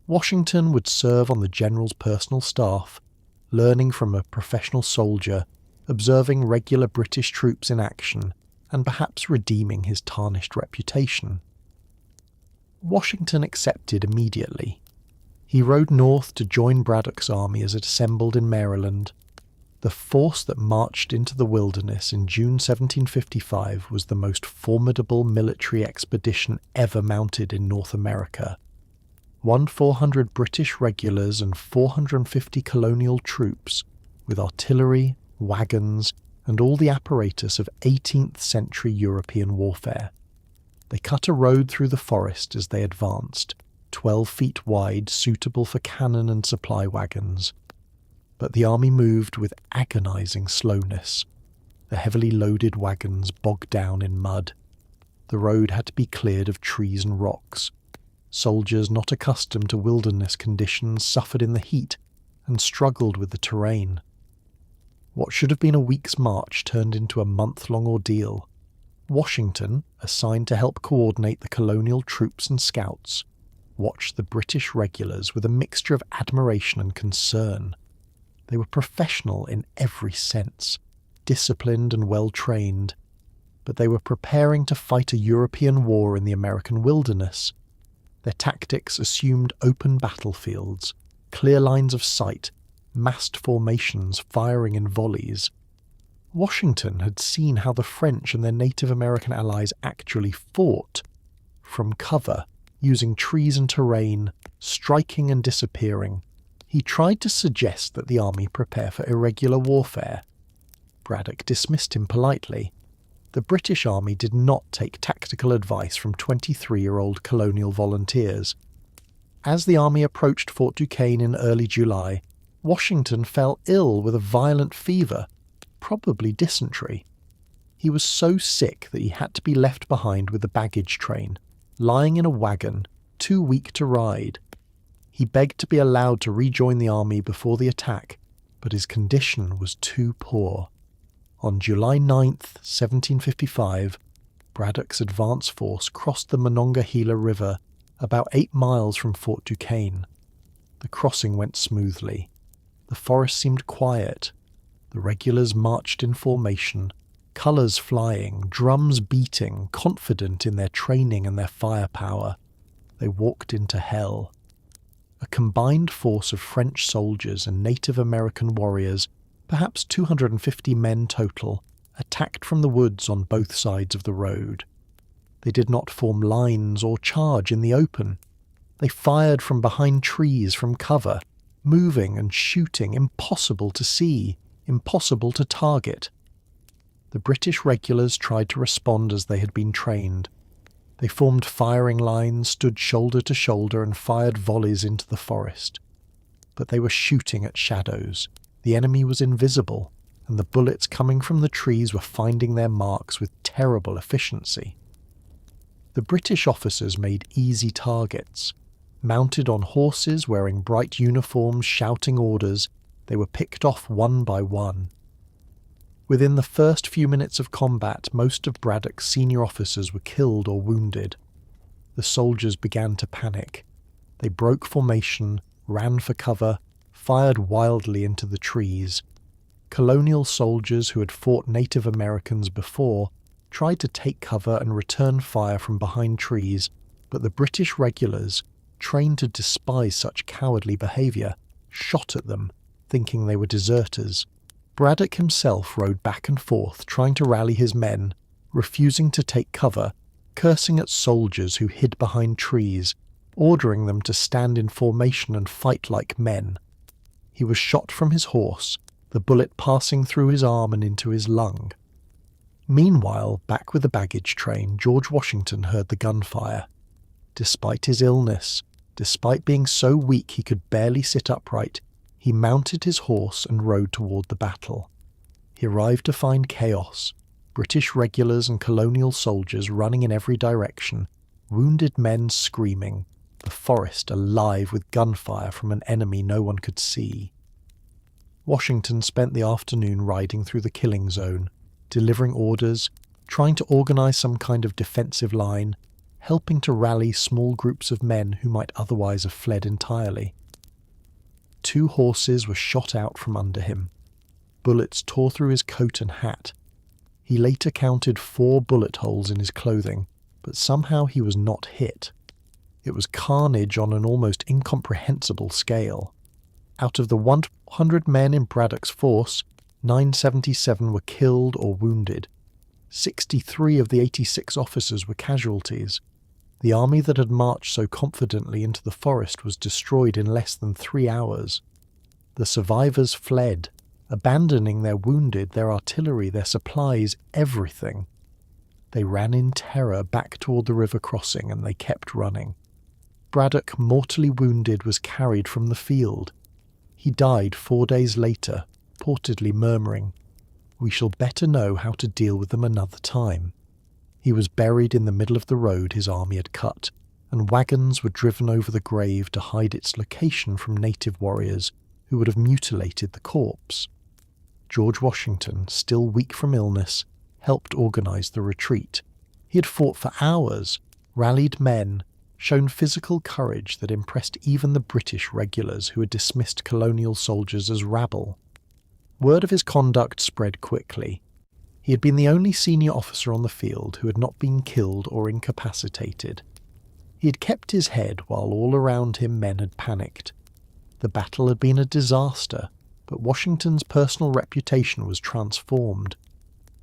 Washington would serve on the general's personal staff, learning from a professional soldier, observing regular British troops in action, and perhaps redeeming his tarnished reputation. Washington accepted immediately. He rode north to join Braddock's army as it assembled in Maryland. The force that marched into the wilderness in June 1755 was the most formidable military expedition ever mounted in North America. 400 British regulars and 450 colonial troops, with artillery, wagons, and all the apparatus of 18th century European warfare. They cut a road through the forest as they advanced, 12 feet wide, suitable for cannon and supply wagons. But the army moved with agonizing slowness. The heavily loaded wagons bogged down in mud. The road had to be cleared of trees and rocks. Soldiers not accustomed to wilderness conditions suffered in the heat and struggled with the terrain. What should have been a week's march turned into a month-long ordeal. Washington, assigned to help coordinate the colonial troops and scouts, watched the British regulars with a mixture of admiration and concern. They were professional in every sense, disciplined and well-trained, but they were preparing to fight a European war in the American wilderness. Their tactics assumed open battlefields, clear lines of sight, massed formations firing in volleys. Washington had seen how the French and their Native American allies actually fought, from cover, using trees and terrain, striking and disappearing. He tried to suggest that the army prepare for irregular warfare. Braddock dismissed him politely. The British Army did not take tactical advice from 23-year-old Colonial volunteers. As the army approached Fort Duquesne in early July, Washington fell ill with a violent fever, probably dysentery. He was so sick that he had to be left behind with the baggage train, lying in a wagon, too weak to ride. He begged to be allowed to rejoin the army before the attack, but his condition was too poor. On July 9th, 1755, Braddock's advance force crossed the Monongahela River about 8 miles from Fort Duquesne. The crossing went smoothly. The forest seemed quiet. The regulars marched in formation, colours flying, drums beating, confident in their training and their firepower. They walked into hell. A combined force of French soldiers and Native American warriors, perhaps 250 men total, attacked from the woods on both sides of the road. They did not form lines or charge in the open. They fired from behind trees, from cover, moving and shooting, impossible to see, impossible to target. The British regulars tried to respond as they had been trained. They formed firing lines, stood shoulder to shoulder, and fired volleys into the forest. But they were shooting at shadows. The enemy was invisible, and the bullets coming from the trees were finding their marks with terrible efficiency. The British officers made easy targets. Mounted on horses, wearing bright uniforms, shouting orders, they were picked off one by one. Within the first few minutes of combat, most of Braddock's senior officers were killed or wounded. The soldiers began to panic. They broke formation, ran for cover, fired wildly into the trees. Colonial soldiers who had fought Native Americans before tried to take cover and return fire from behind trees, but the British regulars, trained to despise such cowardly behaviour, shot at them, thinking they were deserters. Braddock himself rode back and forth, trying to rally his men, refusing to take cover, cursing at soldiers who hid behind trees, ordering them to stand in formation and fight like men. He was shot from his horse, the bullet passing through his arm and into his lung. Meanwhile, back with the baggage train, George Washington heard the gunfire. Despite his illness, despite being so weak he could barely sit upright, he mounted his horse and rode toward the battle. He arrived to find chaos, British regulars and colonial soldiers running in every direction, wounded men screaming, the forest alive with gunfire from an enemy no one could see. Washington spent the afternoon riding through the killing zone, delivering orders, trying to organize some kind of defensive line, helping to rally small groups of men who might otherwise have fled entirely. 2 horses were shot out from under him. Bullets tore through his coat and hat. He later counted 4 bullet holes in his clothing, but somehow he was not hit. It was carnage on an almost incomprehensible scale. Out of the 100 men in Braddock's force, 977 were killed or wounded. 63 of the 86 officers were casualties. The army that had marched so confidently into the forest was destroyed in less than 3 hours. The survivors fled, abandoning their wounded, their artillery, their supplies, everything. They ran in terror back toward the river crossing, and they kept running. Braddock, mortally wounded, was carried from the field. He died 4 days later, reportedly murmuring, "We shall better know how to deal with them another time." He was buried in the middle of the road his army had cut, and wagons were driven over the grave to hide its location from native warriors who would have mutilated the corpse. George Washington, still weak from illness, helped organize the retreat. He had fought for hours, rallied men, shown physical courage that impressed even the British regulars who had dismissed colonial soldiers as rabble. Word of his conduct spread quickly. He had been the only senior officer on the field who had not been killed or incapacitated. He had kept his head while all around him men had panicked. The battle had been a disaster, but Washington's personal reputation was transformed.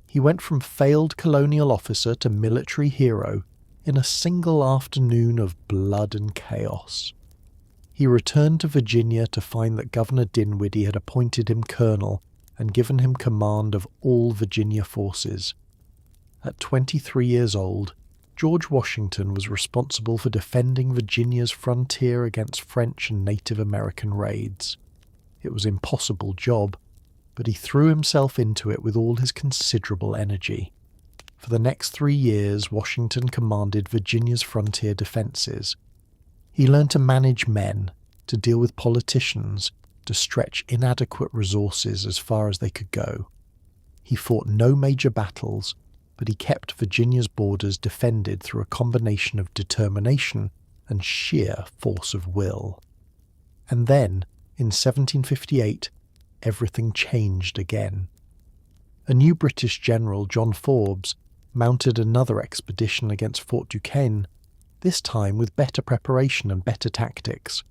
He went from failed colonial officer to military hero in a single afternoon of blood and chaos. He returned to Virginia to find that Governor Dinwiddie had appointed him colonel and given him command of all Virginia forces. At 23 years old, George Washington was responsible for defending Virginia's frontier against French and Native American raids. It was an impossible job, but he threw himself into it with all his considerable energy. For the next 3 years, Washington commanded Virginia's frontier defences. He learned to manage men, to deal with politicians, to stretch inadequate resources as far as they could go. He fought no major battles, but he kept Virginia's borders defended through a combination of determination and sheer force of will. And then, in 1758, everything changed again. A new British general, John Forbes, mounted another expedition against Fort Duquesne, this time with better preparation and better tactics.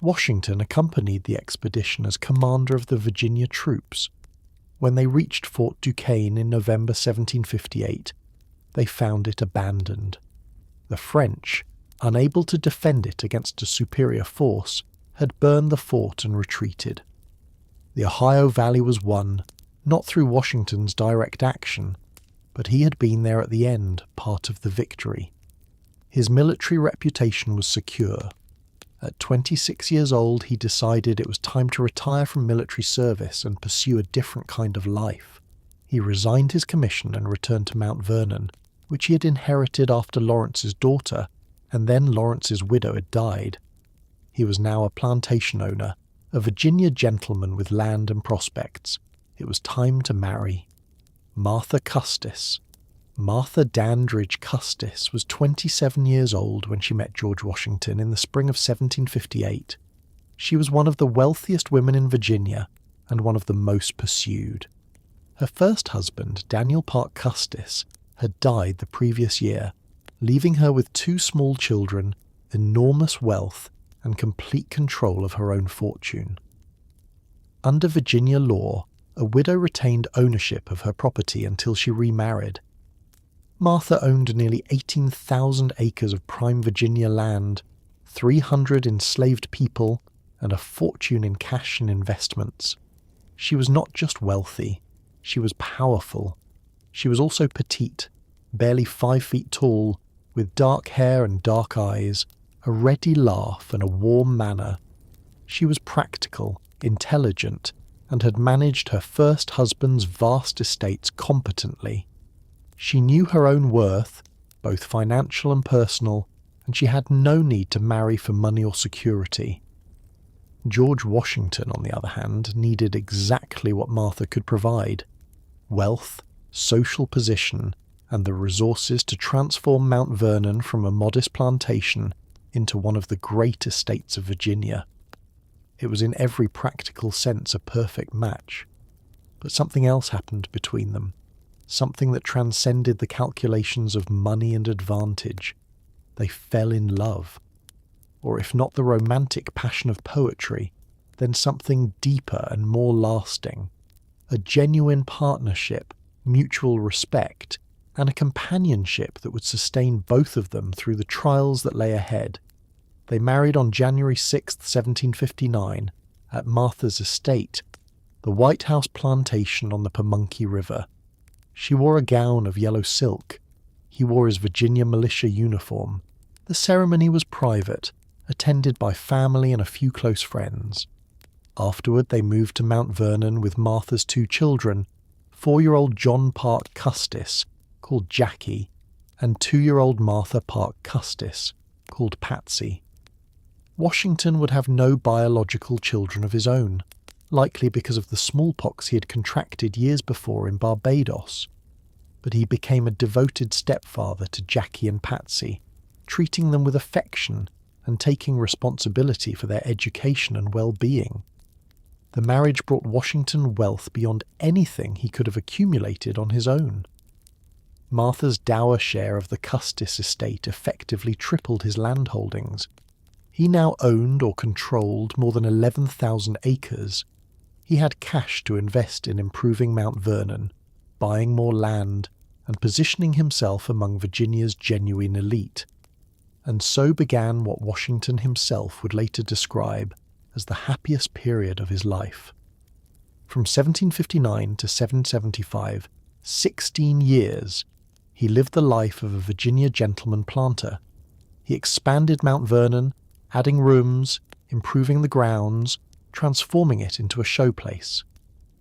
Washington accompanied the expedition as commander of the Virginia troops. When they reached Fort Duquesne in November 1758, they found it abandoned. The French, unable to defend it against a superior force, had burned the fort and retreated. The Ohio Valley was won, not through Washington's direct action, but he had been there at the end, part of the victory. His military reputation was secure. At 26 years old, he decided it was time to retire from military service and pursue a different kind of life. He resigned his commission and returned to Mount Vernon, which he had inherited after Lawrence's daughter, and then Lawrence's widow had died. He was now a plantation owner, a Virginia gentleman with land and prospects. It was time to marry. Martha Custis. Martha Dandridge Custis was 27 years old when she met George Washington in the spring of 1758. She was one of the wealthiest women in Virginia and one of the most pursued. Her first husband, Daniel Parke Custis, had died the previous year, leaving her with 2 small children, enormous wealth, and complete control of her own fortune. Under Virginia law, a widow retained ownership of her property until she remarried. Martha owned nearly 18,000 acres of prime Virginia land, 300 enslaved people, and a fortune in cash and investments. She was not just wealthy, she was powerful. She was also petite, barely 5 feet tall, with dark hair and dark eyes, a ready laugh and a warm manner. She was practical, intelligent, and had managed her first husband's vast estates competently. She knew her own worth, both financial and personal, and she had no need to marry for money or security. George Washington, on the other hand, needed exactly what Martha could provide: wealth, social position, and the resources to transform Mount Vernon from a modest plantation into one of the great estates of Virginia. It was in every practical sense a perfect match. But something else happened between them. Something that transcended the calculations of money and advantage. They fell in love. Or if not the romantic passion of poetry, then something deeper and more lasting. A genuine partnership, mutual respect, and a companionship that would sustain both of them through the trials that lay ahead. They married on January 6, 1759, at Martha's estate. the White House plantation on the Pamunkey River. She wore a gown of yellow silk. He wore his Virginia militia uniform. The ceremony was private, attended by family and a few close friends. Afterward, they moved to Mount Vernon with Martha's 2 children, 4-year-old John Parke Custis, called Jackie, and 2-year-old Martha Parke Custis, called Patsy. Washington would have no biological children of his own, likely because of the smallpox he had contracted years before in Barbados. But he became a devoted stepfather to Jackie and Patsy, treating them with affection and taking responsibility for their education and well-being. The marriage brought Washington wealth beyond anything he could have accumulated on his own. Martha's dower share of the Custis estate effectively tripled his land holdings. He now owned or controlled more than 11,000 acres. He had cash to invest in improving Mount Vernon, buying more land, and positioning himself among Virginia's genuine elite. And so began what Washington himself would later describe as the happiest period of his life. From 1759 to 1775, 16 years, he lived the life of a Virginia gentleman planter. He expanded Mount Vernon, adding rooms, improving the grounds, transforming it into a showplace.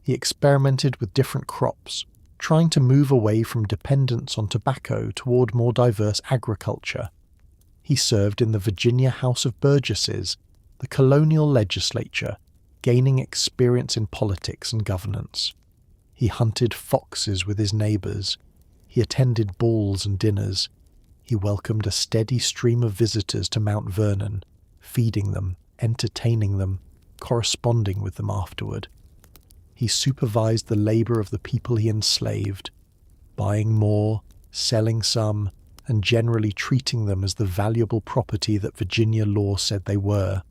He experimented with different crops, trying to move away from dependence on tobacco toward more diverse agriculture. He served in the Virginia House of Burgesses, the colonial legislature, gaining experience in politics and governance. He hunted foxes with his neighbours. He attended balls and dinners. He welcomed a steady stream of visitors to Mount Vernon, feeding them, entertaining them, corresponding with them afterward. He supervised the labour of the people he enslaved, buying more, selling some, and generally treating them as the valuable property that Virginia law said they were.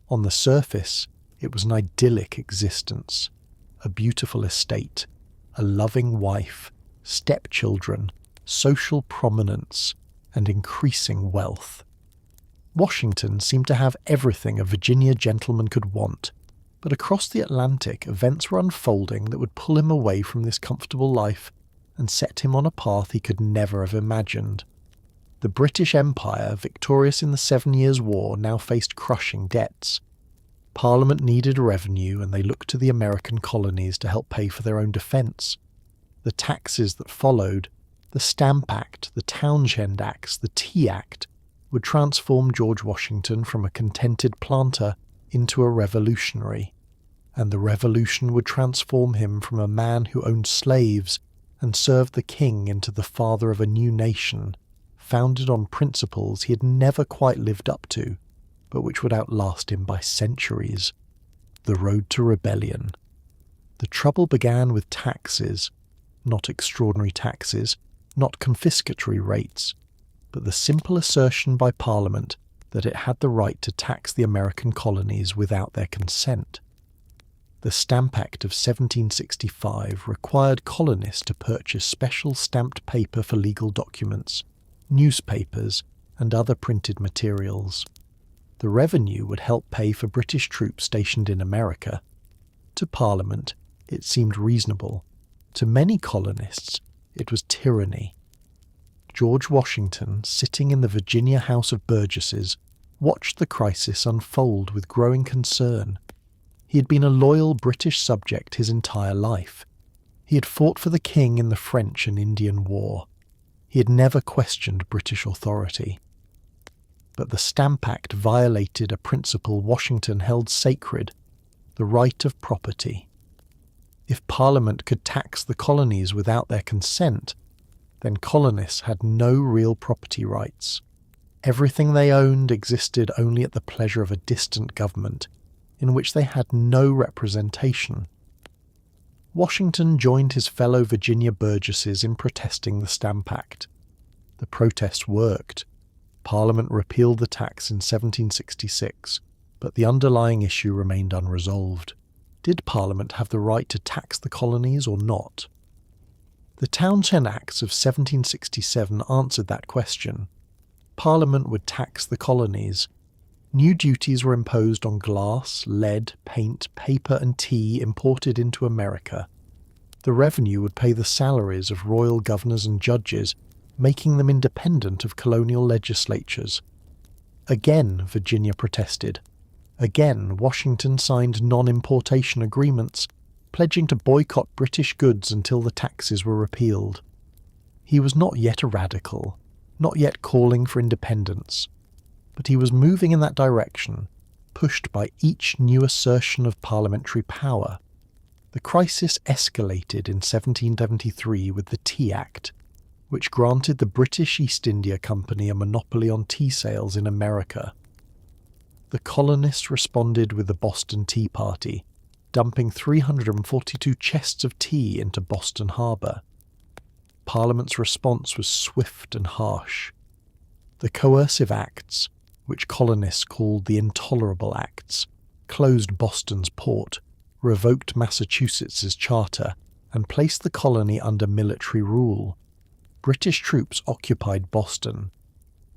On the surface, it was an idyllic existence, a beautiful estate, a loving wife, stepchildren, social prominence, and increasing wealth. Washington seemed to have everything a Virginia gentleman could want, but across the Atlantic events were unfolding that would pull him away from this comfortable life and set him on a path he could never have imagined. The British Empire, victorious in the 7 Years' War, now faced crushing debts. Parliament needed revenue, and they looked to the American colonies to help pay for their own defence. The taxes that followed, the Stamp Act, the Townshend Acts, the Tea Act, would transform George Washington from a contented planter into a revolutionary, and the revolution would transform him from a man who owned slaves and served the king into the father of a new nation, founded on principles he had never quite lived up to, but which would outlast him by centuries. The road to rebellion. The trouble began with taxes, not extraordinary taxes, not confiscatory rates, but the simple assertion by Parliament that it had the right to tax the American colonies without their consent. The Stamp Act of 1765 required colonists to purchase special stamped paper for legal documents, newspapers, and other printed materials. The revenue would help pay for British troops stationed in America. To Parliament, it seemed reasonable. To many colonists, it was tyranny. George Washington, sitting in the Virginia House of Burgesses, watched the crisis unfold with growing concern. He had been a loyal British subject his entire life. He had fought for the king in the French and Indian War. He had never questioned British authority. But the Stamp Act violated a principle Washington held sacred, the right of property. If Parliament could tax the colonies without their consent, then colonists had no real property rights. Everything they owned existed only at the pleasure of a distant government, in which they had no representation. Washington joined his fellow Virginia burgesses in protesting the Stamp Act. The protests worked. Parliament repealed the tax in 1766, but the underlying issue remained unresolved. Did Parliament have the right to tax the colonies or not? The Townshend Acts of 1767 answered that question. Parliament would tax the colonies. New duties were imposed on glass, lead, paint, paper and tea imported into America. The revenue would pay the salaries of royal governors and judges, making them independent of colonial legislatures. Again, Virginia protested. Again, Washington signed non-importation agreements, pledging to boycott British goods until the taxes were repealed. He was not yet a radical, not yet calling for independence, but he was moving in that direction, pushed by each new assertion of parliamentary power. The crisis escalated in 1773 with the Tea Act, which granted the British East India Company a monopoly on tea sales in America. The colonists responded with the Boston Tea Party, dumping 342 chests of tea into Boston Harbour. Parliament's response was swift and harsh. The Coercive Acts, which colonists called the Intolerable Acts, closed Boston's port, revoked Massachusetts's charter, and placed the colony under military rule. British troops occupied Boston.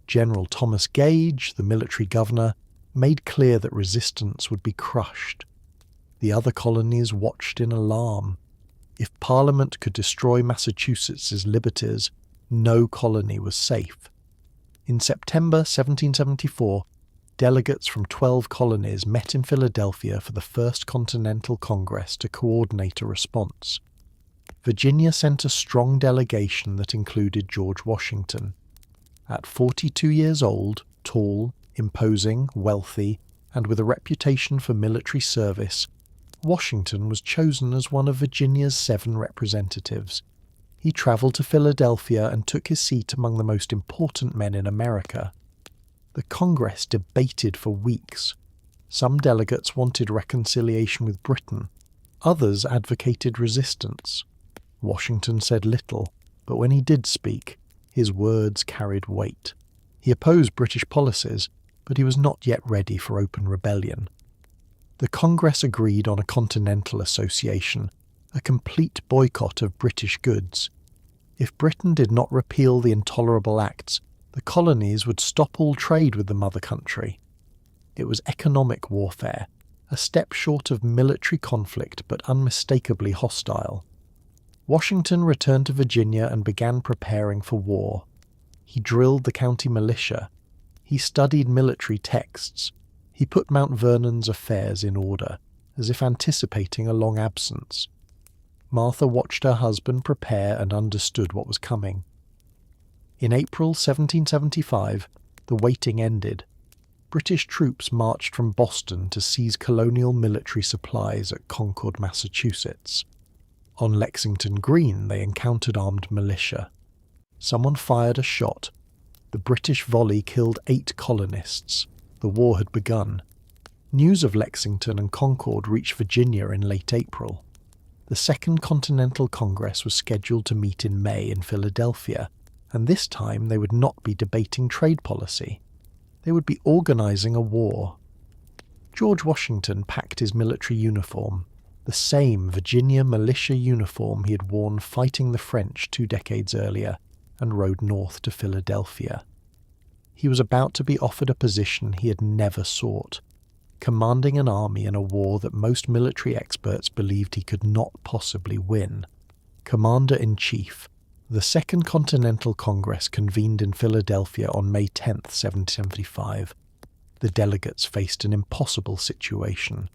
General Thomas Gage, the military governor, made clear that resistance would be crushed. The other colonies watched in alarm. If Parliament could destroy Massachusetts's liberties, no colony was safe. In September 1774, delegates from 12 colonies met in Philadelphia for the First Continental Congress to coordinate a response. Virginia sent a strong delegation that included George Washington. At 42 years old, tall, imposing, wealthy, and with a reputation for military service, Washington was chosen as one of Virginia's 7 representatives. He travelled to Philadelphia and took his seat among the most important men in America. The Congress debated for weeks. Some delegates wanted reconciliation with Britain. Others advocated resistance. Washington said little, but when he did speak, his words carried weight. He opposed British policies, but he was not yet ready for open rebellion. The Congress agreed on a Continental Association, a complete boycott of British goods. If Britain did not repeal the Intolerable Acts, the colonies would stop all trade with the mother country. It was economic warfare, a step short of military conflict but unmistakably hostile. Washington returned to Virginia and began preparing for war. He drilled the county militia. He studied military texts. He put Mount Vernon's affairs in order, as if anticipating a long absence. Martha watched her husband prepare and understood what was coming. In April 1775, the waiting ended. British troops marched from Boston to seize colonial military supplies at Concord, Massachusetts. On Lexington Green, they encountered armed militia. Someone fired a shot. The British volley killed 8 colonists. The war had begun. News of Lexington and Concord reached Virginia in late April. The Second Continental Congress was scheduled to meet in May in Philadelphia, and this time they would not be debating trade policy. They would be organizing a war. George Washington packed his military uniform, the same Virginia militia uniform he had worn fighting the French 2 decades earlier, and rode north to Philadelphia. He was about to be offered a position he had never sought, commanding an army in a war that most military experts believed he could not possibly win. Commander-in-Chief. The Second Continental Congress convened in Philadelphia on May 10, 1775. The delegates faced an impossible situation.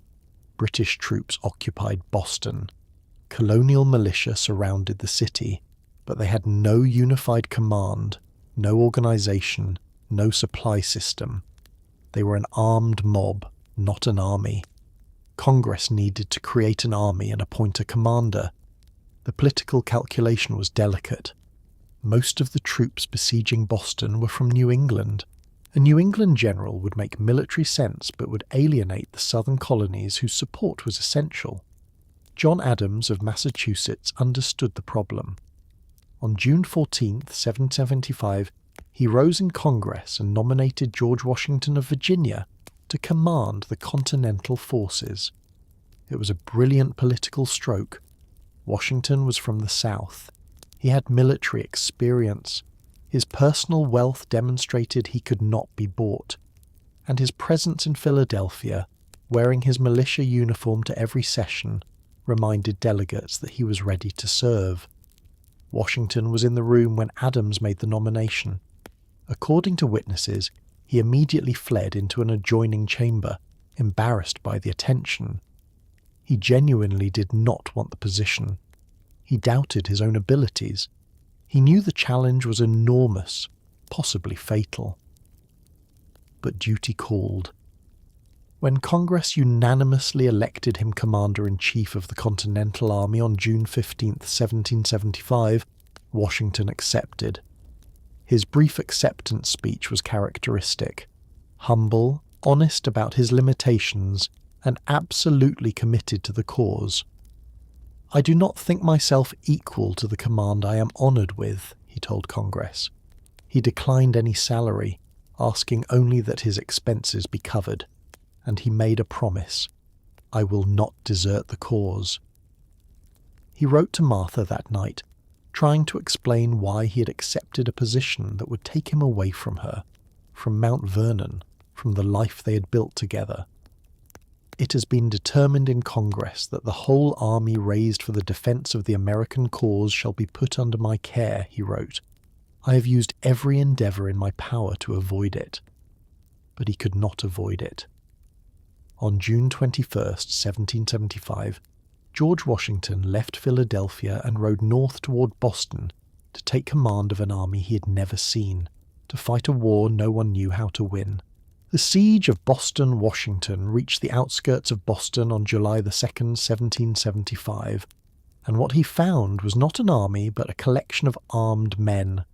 British troops occupied Boston. Colonial militia surrounded the city, but they had no unified command, no organization, no supply system. They were an armed mob, not an army. Congress needed to create an army and appoint a commander. The political calculation was delicate. Most of the troops besieging Boston were from New England. A New England general would make military sense but would alienate the southern colonies whose support was essential. John Adams of Massachusetts understood the problem. On June 14, 1775, he rose in Congress and nominated George Washington of Virginia to command the Continental forces. It was a brilliant political stroke. Washington was from the South. He had military experience. His personal wealth demonstrated he could not be bought. and his presence in Philadelphia, wearing his militia uniform to every session, reminded delegates that he was ready to serve. Washington was in the room when Adams made the nomination. According to witnesses, he immediately fled into an adjoining chamber, embarrassed by the attention. He genuinely did not want the position. He doubted his own abilities. He knew the challenge was enormous, possibly fatal. But duty called. When Congress unanimously elected him Commander-in-Chief of the Continental Army on June 15, 1775, Washington accepted. His brief acceptance speech was characteristic. Humble, honest about his limitations, and absolutely committed to the cause. "I do not think myself equal to the command I am honoured with," he told Congress. He declined any salary, asking only that his expenses be covered, and he made a promise: "I will not desert the cause." He wrote to Martha that night, trying to explain why he had accepted a position that would take him away from her, from Mount Vernon, from the life they had built together. "It has been determined in Congress that the whole army raised for the defense of the American cause shall be put under my care," he wrote. "I have used every endeavor in my power to avoid it." But he could not avoid it. On June 21, 1775, George Washington left Philadelphia and rode north toward Boston to take command of an army he had never seen, to fight a war no one knew how to win. The siege of Boston, Washington, reached the outskirts of Boston on July 2, 1775, and what he found was not an army but a collection of armed men.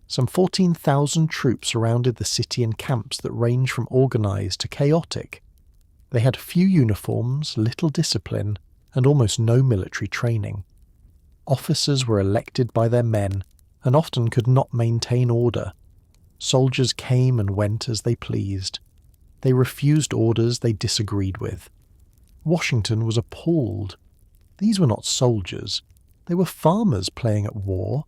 Some 14,000 troops surrounded the city in camps that ranged from organized to chaotic. They had few uniforms, little discipline, and almost no military training. Officers were elected by their men and often could not maintain order. Soldiers came and went as they pleased. They refused orders they disagreed with. Washington was appalled. These were not soldiers. They were farmers playing at war,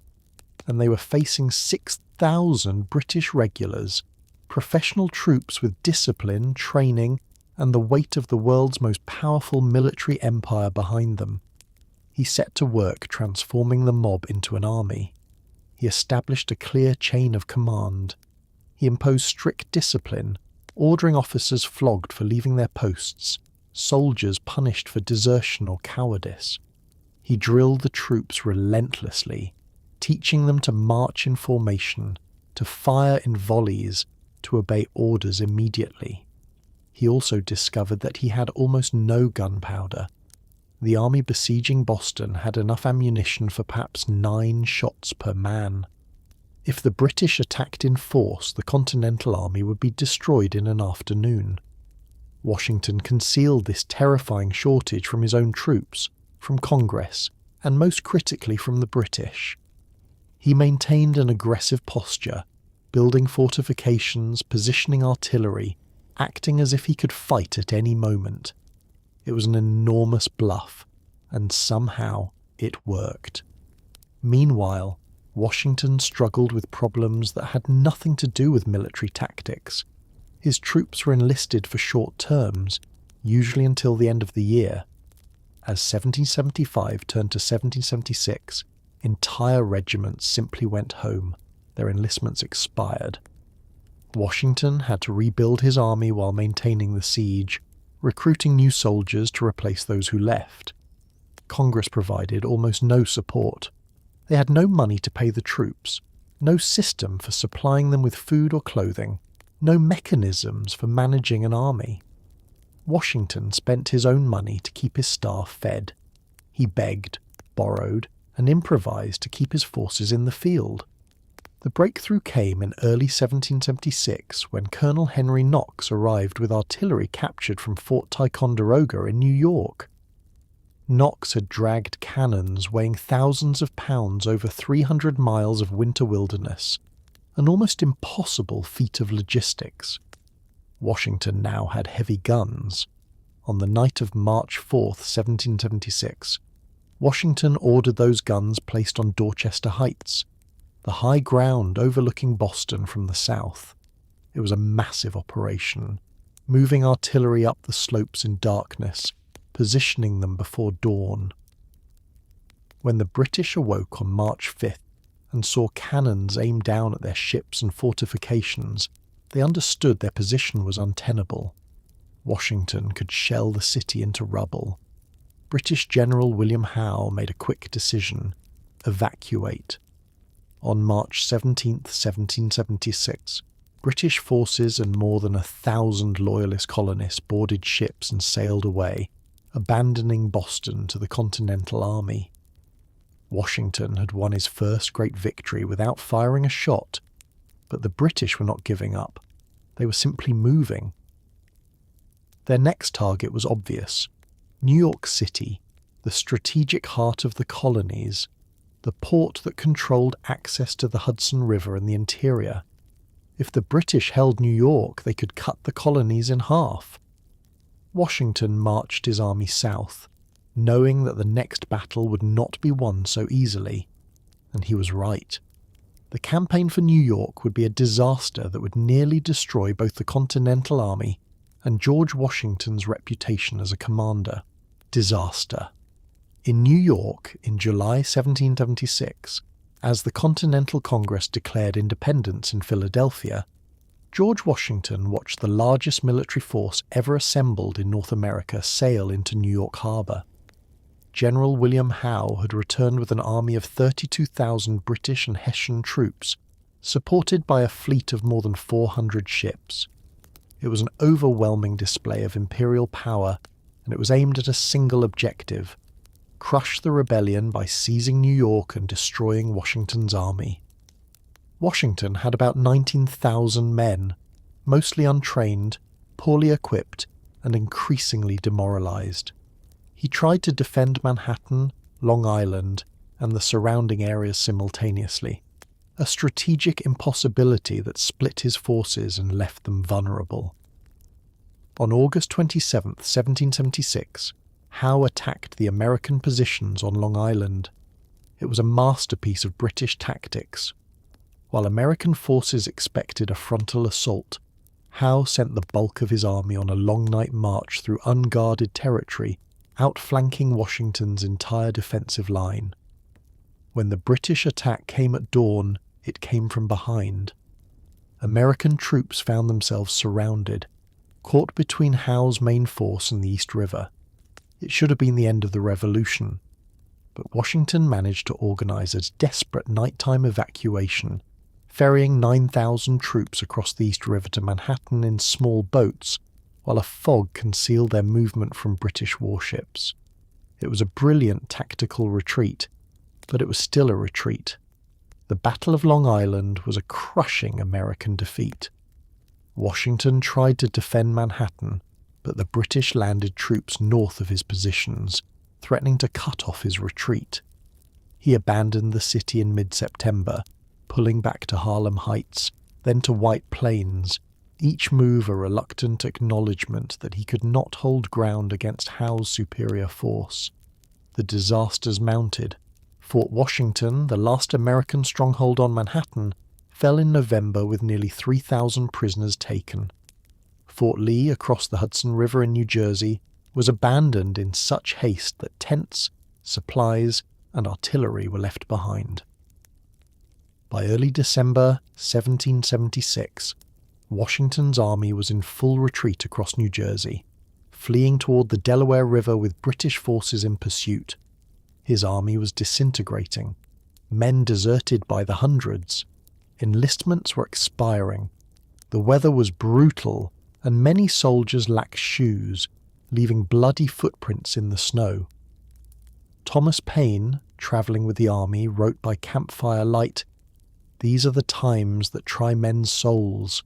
and they were facing 6,000 British regulars, professional troops with discipline, training, and the weight of the world's most powerful military empire behind them. He set to work transforming the mob into an army. He established a clear chain of command. He imposed strict discipline, ordering officers flogged for leaving their posts, soldiers punished for desertion or cowardice. He drilled the troops relentlessly, teaching them to march in formation, to fire in volleys, to obey orders immediately. He also discovered that he had almost no gunpowder. The army besieging Boston had enough ammunition for perhaps 9 shots per man. If the British attacked in force, the Continental Army would be destroyed in an afternoon. Washington concealed this terrifying shortage from his own troops, from Congress, and most critically from the British. He maintained an aggressive posture, building fortifications, positioning artillery, acting as if he could fight at any moment. It was an enormous bluff, and somehow it worked. Meanwhile, Washington struggled with problems that had nothing to do with military tactics. His troops were enlisted for short terms, usually until the end of the year. As 1775 turned to 1776, entire regiments simply went home. Their enlistments expired. Washington had to rebuild his army while maintaining the siege, recruiting new soldiers to replace those who left. Congress provided almost no support. They had no money to pay the troops, no system for supplying them with food or clothing, no mechanisms for managing an army. Washington spent his own money to keep his staff fed. He begged, borrowed, and improvised to keep his forces in the field. The breakthrough came in early 1776 when Colonel Henry Knox arrived with artillery captured from Fort Ticonderoga in New York. Knox had dragged cannons weighing thousands of pounds over 300 miles of winter wilderness, an almost impossible feat of logistics. Washington now had heavy guns. On the night of March 4, 1776, Washington ordered those guns placed on Dorchester Heights, the high ground overlooking Boston from the south. It was a massive operation, moving artillery up the slopes in darkness, positioning them before dawn. When the British awoke on March 5th and saw cannons aimed down at their ships and fortifications, they understood their position was untenable. Washington could shell the city into rubble. British General William Howe made a quick decision: evacuate. On March 17, 1776, British forces and more than 1,000 Loyalist colonists boarded ships and sailed away, abandoning Boston to the Continental Army. Washington had won his first great victory without firing a shot, but the British were not giving up. They were simply moving. Their next target was obvious: New York City, the strategic heart of the colonies, the port that controlled access to the Hudson River and the interior. If the British held New York, they could cut the colonies in half. Washington marched his army south, knowing that the next battle would not be won so easily. And he was right. The campaign for New York would be a disaster that would nearly destroy both the Continental Army and George Washington's reputation as a commander. Disaster. In New York, in July 1776, as the Continental Congress declared independence in Philadelphia, George Washington watched the largest military force ever assembled in North America sail into New York Harbor. General William Howe had returned with an army of 32,000 British and Hessian troops, supported by a fleet of more than 400 ships. It was an overwhelming display of imperial power, and it was aimed at a single objective: crush the rebellion by seizing New York and destroying Washington's army. Washington had about 19,000 men, mostly untrained, poorly equipped, and increasingly demoralized. He tried to defend Manhattan, Long Island, and the surrounding areas simultaneously, a strategic impossibility that split his forces and left them vulnerable. On August 27, 1776, Howe attacked the American positions on Long Island. It was a masterpiece of British tactics. While American forces expected a frontal assault, Howe sent the bulk of his army on a long night march through unguarded territory, outflanking Washington's entire defensive line. When the British attack came at dawn, it came from behind. American troops found themselves surrounded, caught between Howe's main force and the East River. It should have been the end of the Revolution, but Washington managed to organize a desperate nighttime evacuation, ferrying 9,000 troops across the East River to Manhattan in small boats, while a fog concealed their movement from British warships. It was a brilliant tactical retreat, but it was still a retreat. The Battle of Long Island was a crushing American defeat. Washington tried to defend Manhattan, but the British landed troops north of his positions, threatening to cut off his retreat. He abandoned the city in mid-September, pulling back to Harlem Heights, then to White Plains, each move a reluctant acknowledgement that he could not hold ground against Howe's superior force. The disasters mounted. Fort Washington, the last American stronghold on Manhattan, fell in November with nearly 3,000 prisoners taken. Fort Lee, across the Hudson River in New Jersey, was abandoned in such haste that tents, supplies, and artillery were left behind. By early December 1776, Washington's army was in full retreat across New Jersey, fleeing toward the Delaware River with British forces in pursuit. His army was disintegrating. Men deserted by the hundreds. Enlistments were expiring. The weather was brutal, and many soldiers lacked shoes, leaving bloody footprints in the snow. Thomas Paine, travelling with the army, wrote by campfire light, "These are the times that try men's souls.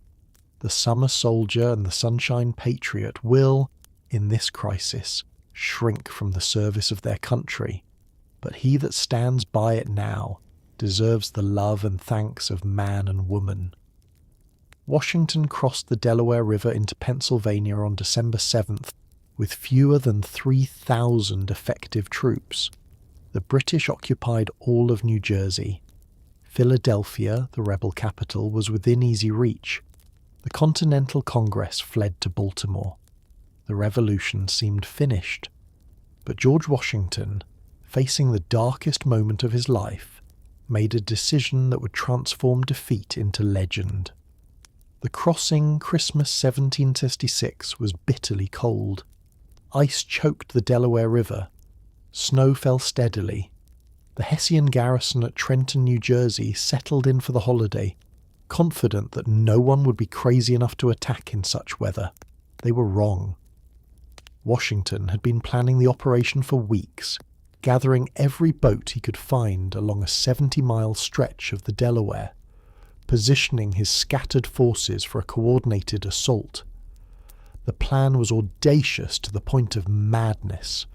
The summer soldier and the sunshine patriot will, in this crisis, shrink from the service of their country, but he that stands by it now deserves the love and thanks of man and woman." Washington crossed the Delaware River into Pennsylvania on December 7th with fewer than 3,000 effective troops. The British occupied all of New Jersey. Philadelphia, the rebel capital, was within easy reach. The Continental Congress fled to Baltimore. The revolution seemed finished. But George Washington, facing the darkest moment of his life, made a decision that would transform defeat into legend. The crossing Christmas 1766 was bitterly cold. Ice choked the Delaware River. Snow fell steadily. The Hessian garrison at Trenton, New Jersey settled in for the holiday, confident that no one would be crazy enough to attack in such weather. They were wrong. Washington had been planning the operation for weeks, gathering every boat he could find along a 70-mile stretch of the Delaware, positioning his scattered forces for a coordinated assault. The plan was audacious to the point of madness.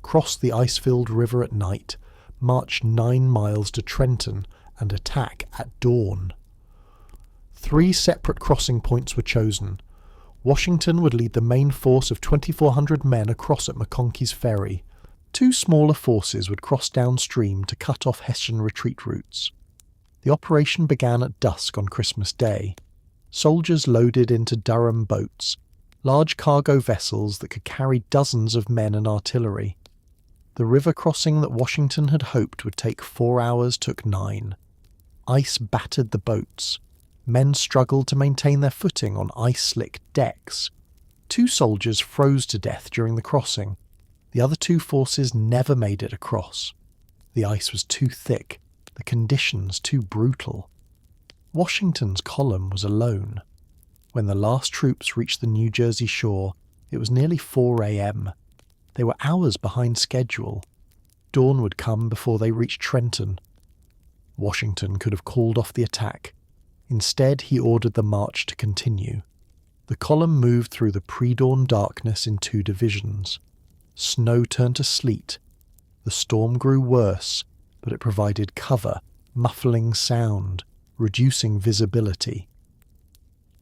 Cross the ice-filled river at night, march 9 miles to Trenton, and attack at dawn. 3 separate crossing points were chosen. Washington would lead the main force of 2,400 men across at McConkey's Ferry. 2 smaller forces would cross downstream to cut off Hessian retreat routes. The operation began at dusk on Christmas Day. Soldiers loaded into Durham boats, large cargo vessels that could carry dozens of men and artillery. The river crossing that Washington had hoped would take 4 hours took 9. Ice battered the boats. Men struggled to maintain their footing on ice-slick decks. 2 soldiers froze to death during the crossing. The other 2 forces never made it across. The ice was too thick, the conditions too brutal. Washington's column was alone. When the last troops reached the New Jersey shore, it was nearly 4 a.m. They were hours behind schedule. Dawn would come before they reached Trenton. Washington could have called off the attack. Instead, he ordered the march to continue. The column moved through the pre-dawn darkness in 2 divisions. Snow turned to sleet. The storm grew worse, but it provided cover, muffling sound, reducing visibility.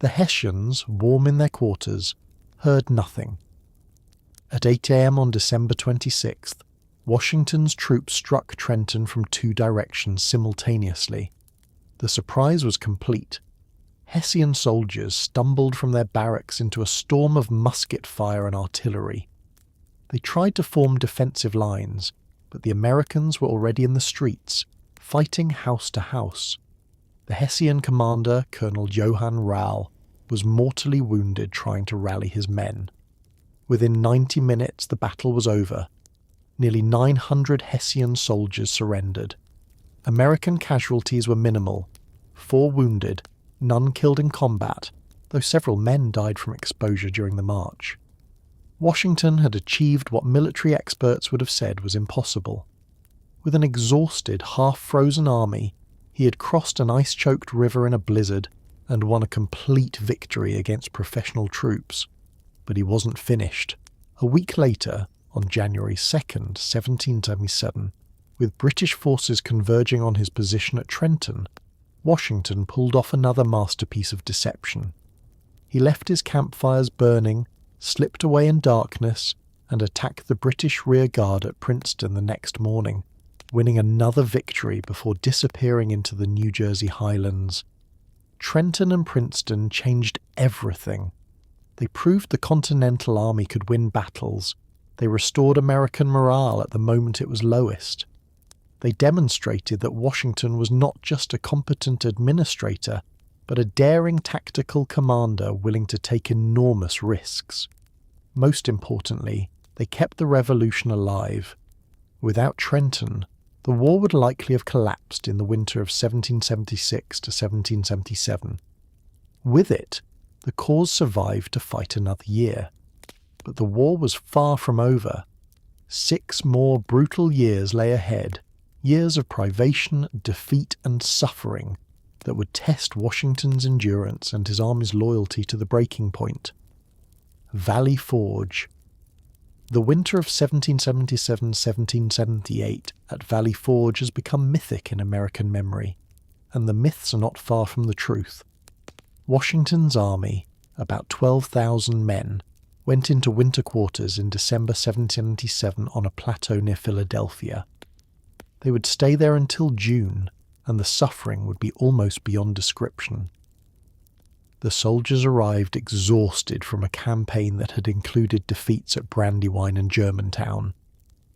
The Hessians, warm in their quarters, heard nothing. At 8 a.m. on December 26th, Washington's troops struck Trenton from 2 directions simultaneously. The surprise was complete. Hessian soldiers stumbled from their barracks into a storm of musket fire and artillery. They tried to form defensive lines, but the Americans were already in the streets, fighting house to house. The Hessian commander, Colonel Johann Rau, was mortally wounded trying to rally his men. Within 90 minutes the battle was over. Nearly 900 Hessian soldiers surrendered. American casualties were minimal. 4 wounded, none killed in combat, though several men died from exposure during the march. Washington had achieved what military experts would have said was impossible. With an exhausted, half-frozen army, he had crossed an ice-choked river in a blizzard and won a complete victory against professional troops. But he wasn't finished. A week later, on January 2nd, 1777, with British forces converging on his position at Trenton, Washington pulled off another masterpiece of deception. He left his campfires burning, slipped away in darkness, and attacked the British rear guard at Princeton the next morning, winning another victory before disappearing into the New Jersey highlands. Trenton and Princeton changed everything. They proved the Continental Army could win battles. They restored American morale at the moment it was lowest. They demonstrated that Washington was not just a competent administrator, but a daring tactical commander willing to take enormous risks. Most importantly, they kept the revolution alive. Without Trenton, the war would likely have collapsed in the winter of 1776 to 1777. With it, the cause survived to fight another year. But the war was far from over. 6 more brutal years lay ahead, years of privation, defeat, and suffering that would test Washington's endurance and his army's loyalty to the breaking point. Valley Forge. The winter of 1777-1778 at Valley Forge has become mythic in American memory, and the myths are not far from the truth. Washington's army, about 12,000 men, went into winter quarters in December 1777 on a plateau near Philadelphia. They would stay there until June, and the suffering would be almost beyond description. The soldiers arrived exhausted from a campaign that had included defeats at Brandywine and Germantown.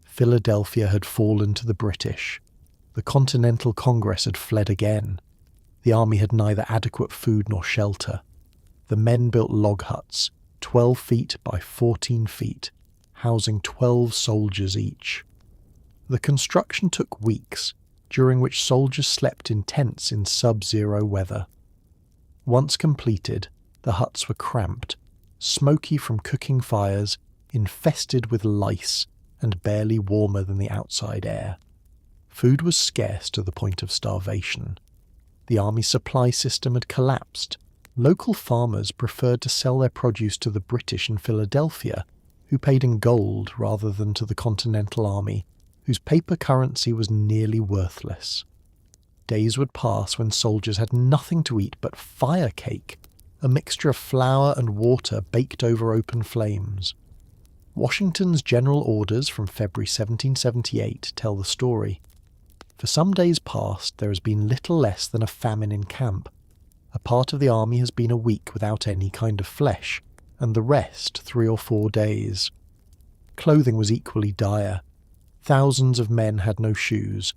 Philadelphia had fallen to the British. The Continental Congress had fled again. The army had neither adequate food nor shelter. The men built log huts, 12 feet by 14 feet, housing 12 soldiers each. The construction took weeks, during which soldiers slept in tents in sub-zero weather. Once completed, the huts were cramped, smoky from cooking fires, infested with lice, and barely warmer than the outside air. Food was scarce to the point of starvation. The army supply system had collapsed. Local farmers preferred to sell their produce to the British in Philadelphia, who paid in gold rather than to the Continental Army, whose paper currency was nearly worthless. Days would pass when soldiers had nothing to eat but fire cake, a mixture of flour and water baked over open flames. Washington's general orders from February 1778 tell the story. For some days past, there has been little less than a famine in camp. A part of the army has been a week without any kind of flesh, and the rest 3 or 4 days. Clothing was equally dire. Thousands of men had no shoes.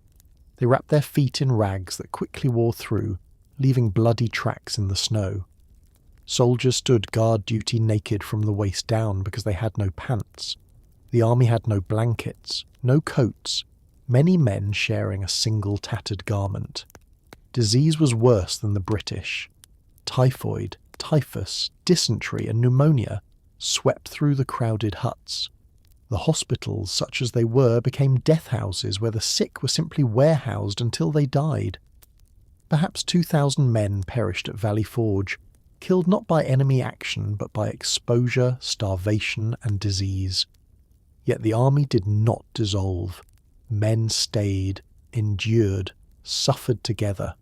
They wrapped their feet in rags that quickly wore through, leaving bloody tracks in the snow. Soldiers stood guard duty naked from the waist down because they had no pants. The army had no blankets, no coats, many men sharing a single tattered garment. Disease was worse than the British. Typhoid, typhus, dysentery and pneumonia swept through the crowded huts. The hospitals, such as they were, became death houses where the sick were simply warehoused until they died. Perhaps 2,000 men perished at Valley Forge, killed not by enemy action but by exposure, starvation and disease. Yet the army did not dissolve. Men stayed, endured, suffered together.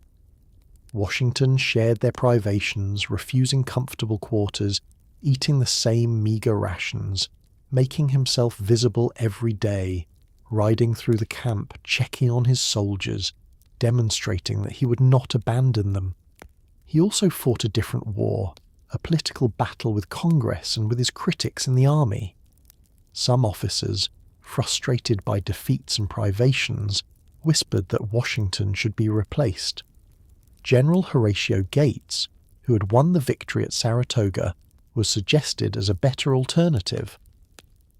Washington shared their privations, refusing comfortable quarters, eating the same meagre rations, making himself visible every day, riding through the camp, checking on his soldiers, demonstrating that he would not abandon them. He also fought a different war, a political battle with Congress and with his critics in the army. Some officers, frustrated by defeats and privations, whispered that Washington should be replaced. General Horatio Gates, who had won the victory at Saratoga, was suggested as a better alternative.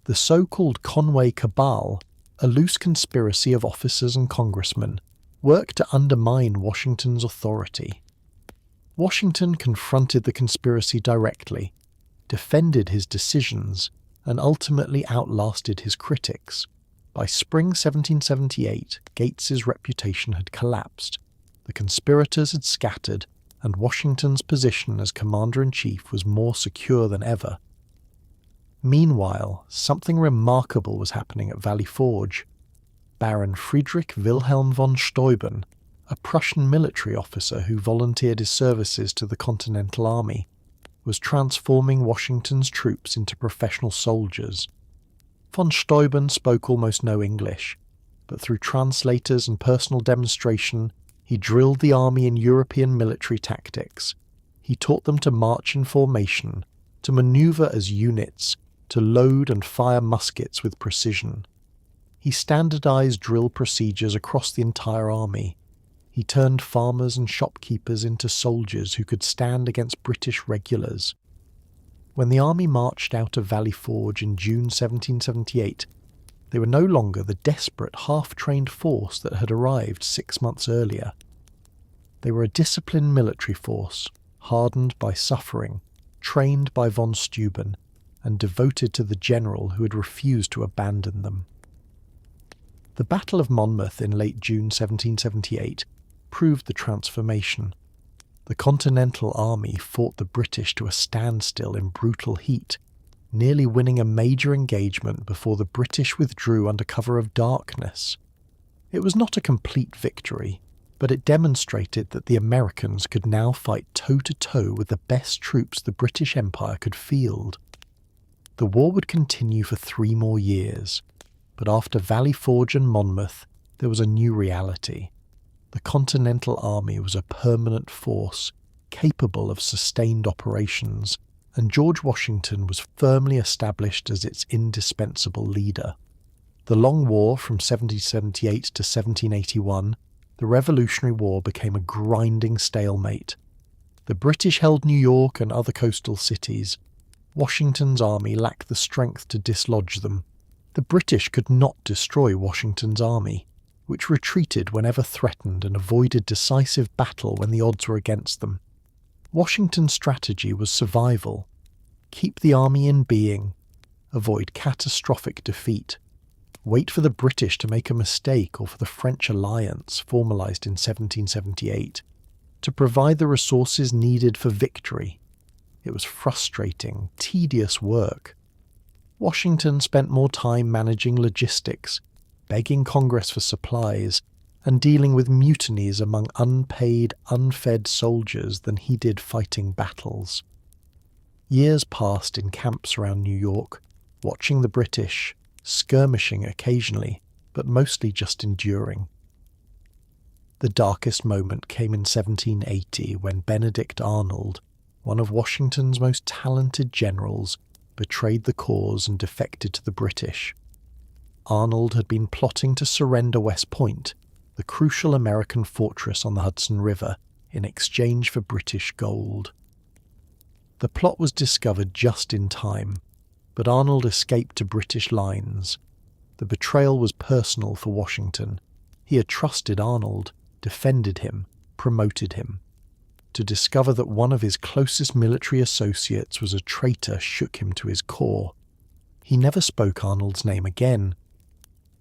The so-called Conway Cabal, a loose conspiracy of officers and congressmen, worked to undermine Washington's authority. Washington confronted the conspiracy directly, defended his decisions, and ultimately outlasted his critics. By spring 1778, Gates's reputation had collapsed. The conspirators had scattered, and Washington's position as commander-in-chief was more secure than ever. Meanwhile, something remarkable was happening at Valley Forge. Baron Friedrich Wilhelm von Steuben, a Prussian military officer who volunteered his services to the Continental Army, was transforming Washington's troops into professional soldiers. Von Steuben spoke almost no English, but through translators and personal demonstration, he drilled the army in European military tactics. He taught them to march in formation, to maneuver as units, to load and fire muskets with precision. He standardized drill procedures across the entire army. He turned farmers and shopkeepers into soldiers who could stand against British regulars. When the army marched out of Valley Forge in June 1778, they were no longer the desperate, half-trained force that had arrived 6 months earlier. They were a disciplined military force, hardened by suffering, trained by von Steuben, and devoted to the general who had refused to abandon them. The Battle of Monmouth in late June 1778 proved the transformation. The Continental Army fought the British to a standstill in brutal heat, nearly winning a major engagement before the British withdrew under cover of darkness. It was not a complete victory, but it demonstrated that the Americans could now fight toe-to-toe with the best troops the British Empire could field. The war would continue for 3 more years, but after Valley Forge and Monmouth, there was a new reality. The Continental Army was a permanent force, capable of sustained operations, and George Washington was firmly established as its indispensable leader. The Long War from 1778 to 1781, the Revolutionary War, became a grinding stalemate. The British held New York and other coastal cities. Washington's army lacked the strength to dislodge them. The British could not destroy Washington's army, which retreated whenever threatened and avoided decisive battle when the odds were against them. Washington's strategy was survival. Keep the army in being. Avoid catastrophic defeat. Wait for the British to make a mistake or for the French alliance, formalised in 1778, to provide the resources needed for victory. It was frustrating, tedious work. Washington spent more time managing logistics, begging Congress for supplies, and dealing with mutinies among unpaid, unfed soldiers than he did fighting battles. Years passed in camps around New York, watching the British, skirmishing occasionally, but mostly just enduring. The darkest moment came in 1780 when Benedict Arnold, one of Washington's most talented generals, betrayed the cause and defected to the British. Arnold had been plotting to surrender West Point, the crucial American fortress on the Hudson River, in exchange for British gold. The plot was discovered just in time, but Arnold escaped to British lines. The betrayal was personal for Washington. He had trusted Arnold, defended him, promoted him. To discover that one of his closest military associates was a traitor shook him to his core. He never spoke Arnold's name again.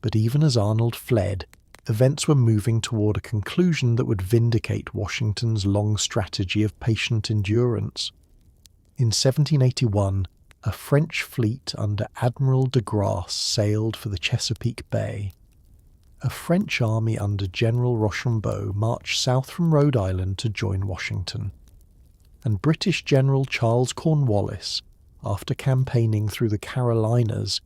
But even as Arnold fled, events were moving toward a conclusion that would vindicate Washington's long strategy of patient endurance. In 1781, a French fleet under Admiral de Grasse sailed for the Chesapeake Bay. A French army under General Rochambeau marched south from Rhode Island to join Washington. And British General Charles Cornwallis, after campaigning through the Carolinas,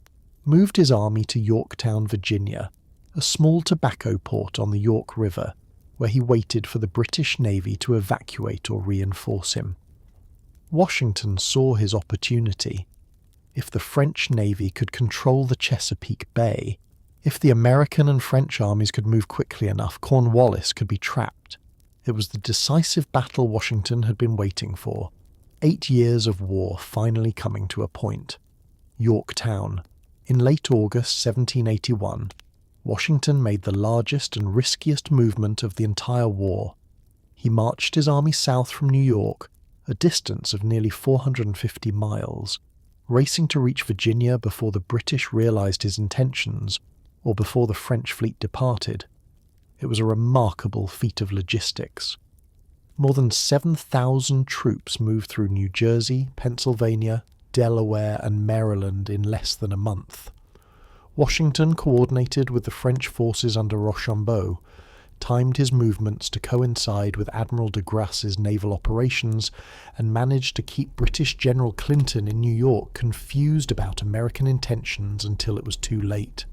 moved his army to Yorktown, Virginia, a small tobacco port on the York River, where he waited for the British Navy to evacuate or reinforce him. Washington saw his opportunity. If the French Navy could control the Chesapeake Bay, if the American and French armies could move quickly enough, Cornwallis could be trapped. It was the decisive battle Washington had been waiting for. 8 years of war finally coming to a point. Yorktown. In late August 1781, Washington made the largest and riskiest movement of the entire war. He marched his army south from New York, a distance of nearly 450 miles, racing to reach Virginia before the British realized his intentions, or before the French fleet departed. It was a remarkable feat of logistics. More than 7,000 troops moved through New Jersey, Pennsylvania, Delaware, and Maryland in less than a month. Washington coordinated with the French forces under Rochambeau, timed his movements to coincide with Admiral de Grasse's naval operations, and managed to keep British General Clinton in New York confused about American intentions until it was too late.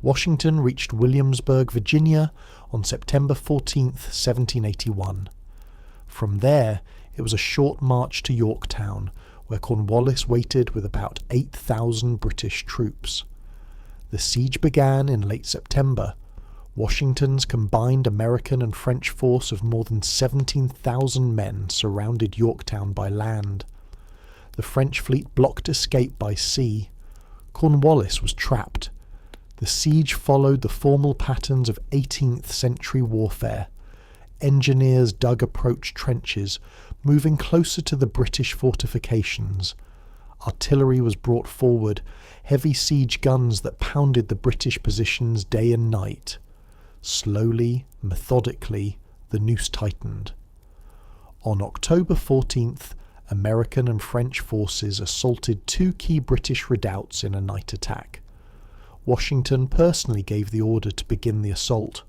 Washington reached Williamsburg, Virginia, on September 14, 1781. From there, it was a short march to Yorktown, where Cornwallis waited with about 8,000 British troops. The siege began in late September. Washington's combined American and French force of more than 17,000 men surrounded Yorktown by land. The French fleet blocked escape by sea. Cornwallis was trapped. The siege followed the formal patterns of 18th century warfare. Engineers dug approach trenches, moving closer to the British fortifications. Artillery was brought forward, heavy siege guns that pounded the British positions day and night. Slowly, methodically, the noose tightened. On October 14th, American and French forces assaulted 2 key British redoubts in a night attack. Washington personally gave the order to begin the assault.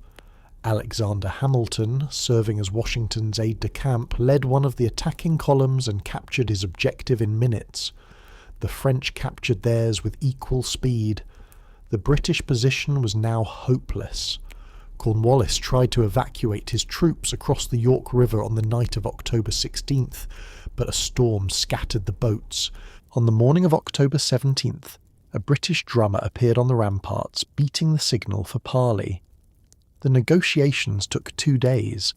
Alexander Hamilton, serving as Washington's aide-de-camp, led one of the attacking columns and captured his objective in minutes. The French captured theirs with equal speed. The British position was now hopeless. Cornwallis tried to evacuate his troops across the York River on the night of October 16th, but a storm scattered the boats. On the morning of October 17th, a British drummer appeared on the ramparts, beating the signal for parley. The negotiations took 2 days.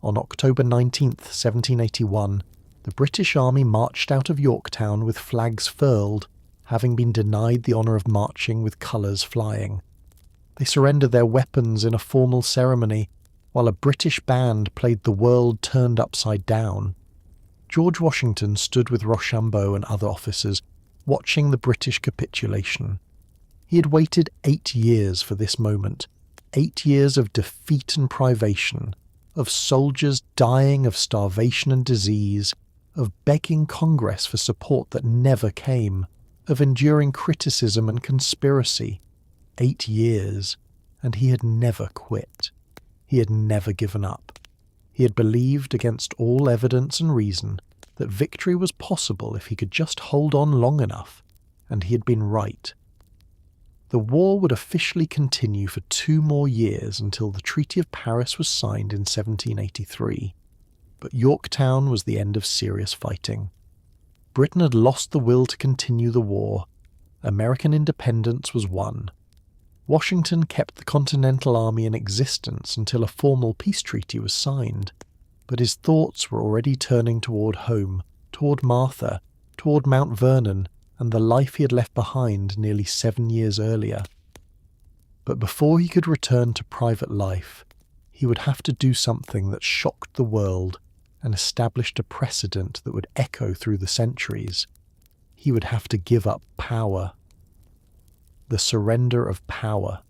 On October 19th, 1781, the British army marched out of Yorktown with flags furled, having been denied the honour of marching with colours flying. They surrendered their weapons in a formal ceremony, while a British band played The World Turned Upside Down. George Washington stood with Rochambeau and other officers, watching the British capitulation. He had waited 8 years for this moment, 8 years of defeat and privation, of soldiers dying of starvation and disease, of begging Congress for support that never came, of enduring criticism and conspiracy. 8 years, and he had never quit. He had never given up. He had believed, against all evidence and reason, that victory was possible if he could just hold on long enough, and he had been right. The war would officially continue for 2 more years until the Treaty of Paris was signed in 1783. But Yorktown was the end of serious fighting. Britain had lost the will to continue the war. American independence was won. Washington kept the Continental Army in existence until a formal peace treaty was signed, but his thoughts were already turning toward home, toward Martha, toward Mount Vernon, and the life he had left behind nearly 7 years earlier. But before he could return to private life, he would have to do something that shocked the world and established a precedent that would echo through the centuries. He would have to give up power. The surrender of power.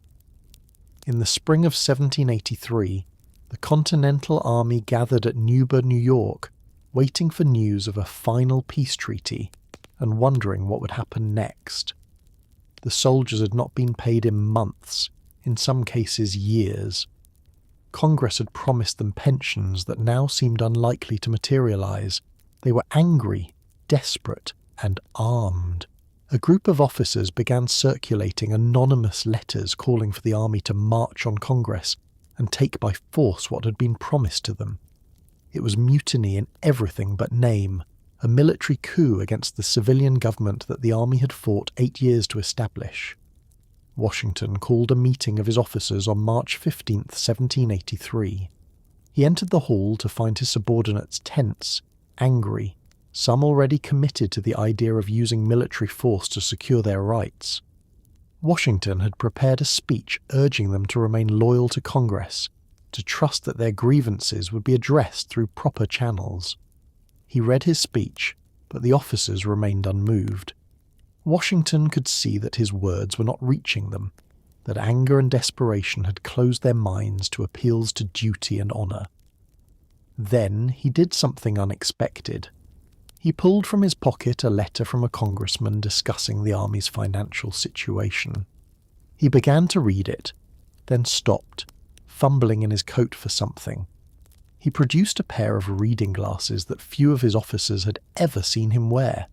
In the spring of 1783, the Continental Army gathered at Newburgh, New York, waiting for news of a final peace treaty and wondering what would happen next. The soldiers had not been paid in months, in some cases years. Congress had promised them pensions that now seemed unlikely to materialize. They were angry, desperate, and armed. A group of officers began circulating anonymous letters calling for the army to march on Congress and take by force what had been promised to them. It was mutiny in everything but name, a military coup against the civilian government that the army had fought 8 years to establish. Washington called a meeting of his officers on March 15, 1783. He entered the hall to find his subordinates tense, angry, some already committed to the idea of using military force to secure their rights. Washington had prepared a speech urging them to remain loyal to Congress, to trust that their grievances would be addressed through proper channels. He read his speech, but the officers remained unmoved. Washington could see that his words were not reaching them, that anger and desperation had closed their minds to appeals to duty and honour. Then he did something unexpected. He pulled from his pocket a letter from a congressman discussing the army's financial situation. He began to read it, then stopped, fumbling in his coat for something. He produced a pair of reading glasses that few of his officers had ever seen him wear.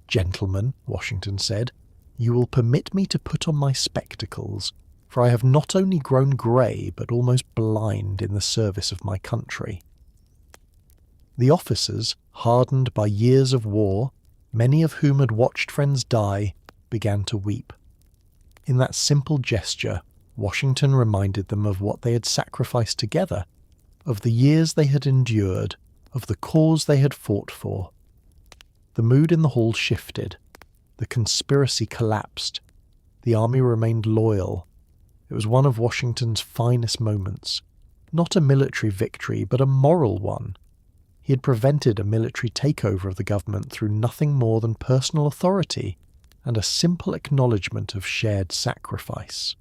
"Gentlemen," Washington said, "you will permit me to put on my spectacles, for I have not only grown grey but almost blind in the service of my country." The officers, hardened by years of war, many of whom had watched friends die, began to weep. In that simple gesture, Washington reminded them of what they had sacrificed together, of the years they had endured, of the cause they had fought for. The mood in the hall shifted. The conspiracy collapsed. The army remained loyal. It was one of Washington's finest moments. Not a military victory, but a moral one. He had prevented a military takeover of the government through nothing more than personal authority and a simple acknowledgement of shared sacrifice.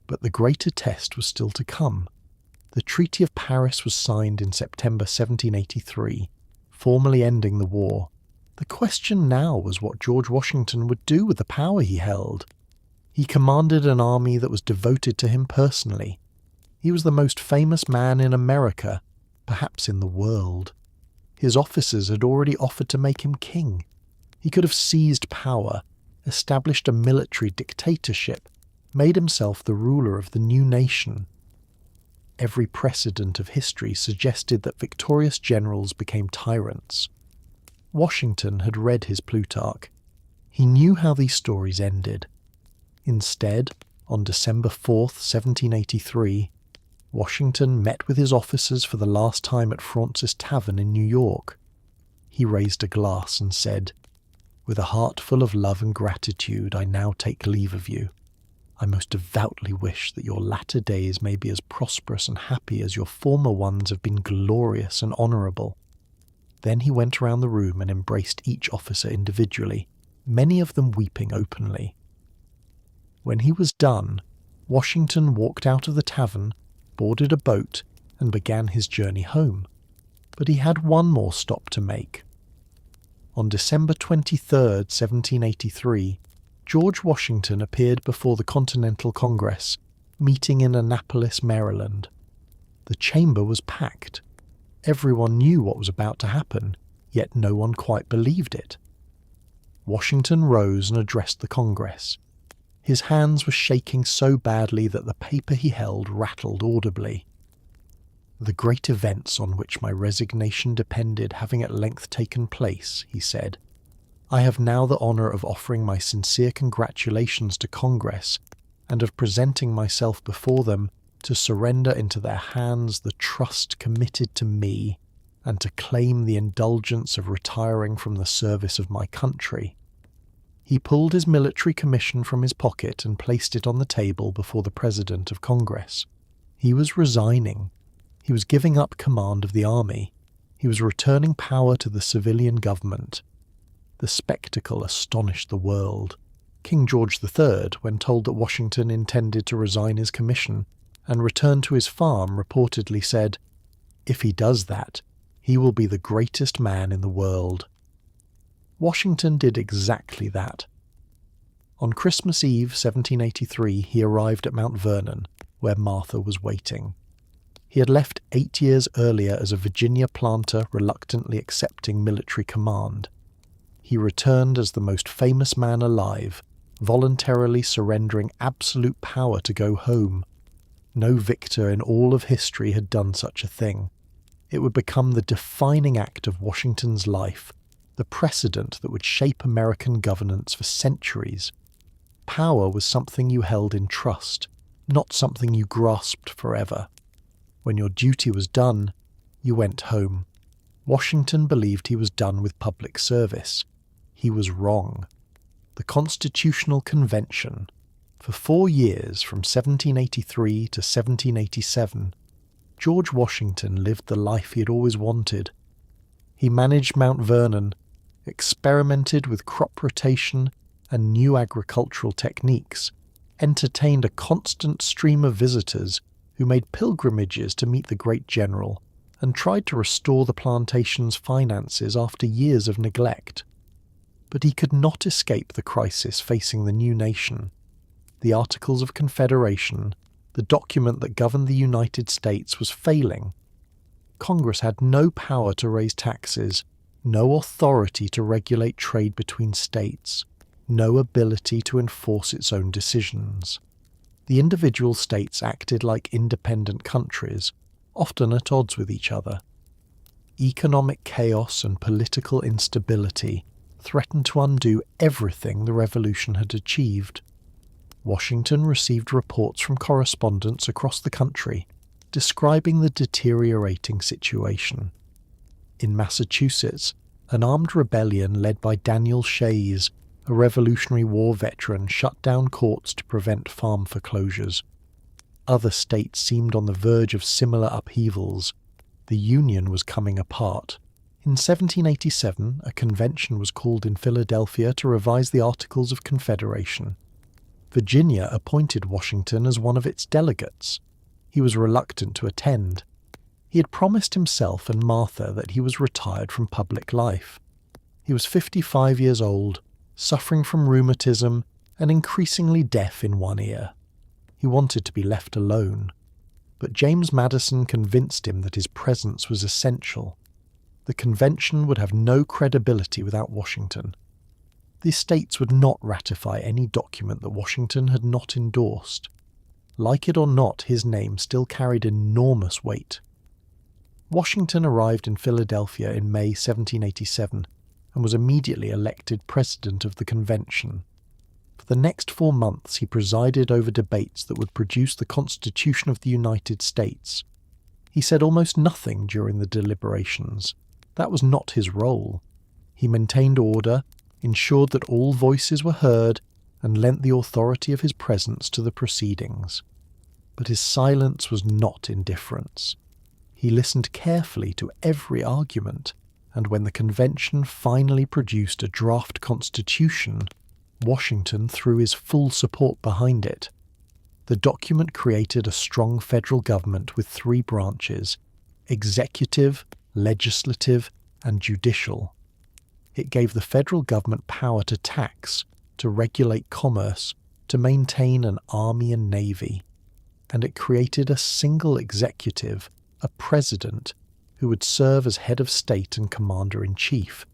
But the greater test was still to come. The Treaty of Paris was signed in September 1783, formally ending the war. The question now was what George Washington would do with the power he held. He commanded an army that was devoted to him personally. He was the most famous man in America, perhaps in the world. His officers had already offered to make him king. He could have seized power, established a military dictatorship, made himself the ruler of the new nation. Every precedent of history suggested that victorious generals became tyrants. Washington had read his Plutarch. He knew how these stories ended. Instead, on December 4th, 1783, Washington met with his officers for the last time at Fraunces Tavern in New York. He raised a glass and said, "With a heart full of love and gratitude, I now take leave of you. I most devoutly wish that your latter days may be as prosperous and happy as your former ones have been glorious and honourable." Then he went around the room and embraced each officer individually, many of them weeping openly. When he was done, Washington walked out of the tavern, boarded a boat, and began his journey home. But he had one more stop to make. On December 23rd, 1783, George Washington appeared before the Continental Congress, meeting in Annapolis, Maryland. The chamber was packed. Everyone knew what was about to happen, yet no one quite believed it. Washington rose and addressed the Congress. His hands were shaking so badly that the paper he held rattled audibly. "The great events on which my resignation depended having at length taken place," he said, "I have now the honour of offering my sincere congratulations to Congress and of presenting myself before them to surrender into their hands the trust committed to me and to claim the indulgence of retiring from the service of my country." He pulled his military commission from his pocket and placed it on the table before the President of Congress. He was resigning. He was giving up command of the army. He was returning power to the civilian government. The spectacle astonished the world. King George III, when told that Washington intended to resign his commission and return to his farm, reportedly said, "If he does that, he will be the greatest man in the world." Washington did exactly that. On Christmas Eve 1783 he arrived at Mount Vernon, where Martha was waiting. He had left 8 years earlier as a Virginia planter reluctantly accepting military command. He returned as the most famous man alive, voluntarily surrendering absolute power to go home. No victor in all of history had done such a thing. It would become the defining act of Washington's life, the precedent that would shape American governance for centuries. Power was something you held in trust, not something you grasped forever. When your duty was done, you went home. Washington believed he was done with public service. He was wrong. The Constitutional Convention, for 4 years from 1783 to 1787, George Washington lived the life he had always wanted. He managed Mount Vernon, experimented with crop rotation and new agricultural techniques, entertained a constant stream of visitors who made pilgrimages to meet the great general, and tried to restore the plantation's finances after years of neglect. But he could not escape the crisis facing the new nation. The Articles of Confederation, the document that governed the United States, was failing. Congress had no power to raise taxes, no authority to regulate trade between states, no ability to enforce its own decisions. The individual states acted like independent countries, often at odds with each other. Economic chaos and political instability threatened to undo everything the Revolution had achieved. Washington received reports from correspondents across the country describing the deteriorating situation. In Massachusetts, an armed rebellion led by Daniel Shays, a Revolutionary War veteran, shut down courts to prevent farm foreclosures. Other states seemed on the verge of similar upheavals. The Union was coming apart. In 1787, a convention was called in Philadelphia to revise the Articles of Confederation. Virginia appointed Washington as one of its delegates. He was reluctant to attend. He had promised himself and Martha that he was retired from public life. He was 55 years old, suffering from rheumatism and increasingly deaf in one ear. He wanted to be left alone. But James Madison convinced him that his presence was essential. The convention would have no credibility without Washington. The states would not ratify any document that Washington had not endorsed. Like it or not, his name still carried enormous weight. Washington arrived in Philadelphia in May 1787 and was immediately elected president of the convention. For the next 4 months, he presided over debates that would produce the Constitution of the United States. He said almost nothing during the deliberations. That was not his role. He maintained order, ensured that all voices were heard, and lent the authority of his presence to the proceedings. But his silence was not indifference. He listened carefully to every argument, and when the convention finally produced a draft constitution, Washington threw his full support behind it. The document created a strong federal government with 3 branches: executive, legislative, and judicial. It gave the federal government power to tax, to regulate commerce, to maintain an army and navy. And it created a single executive, a president, who would serve as head of state and commander-in-chief.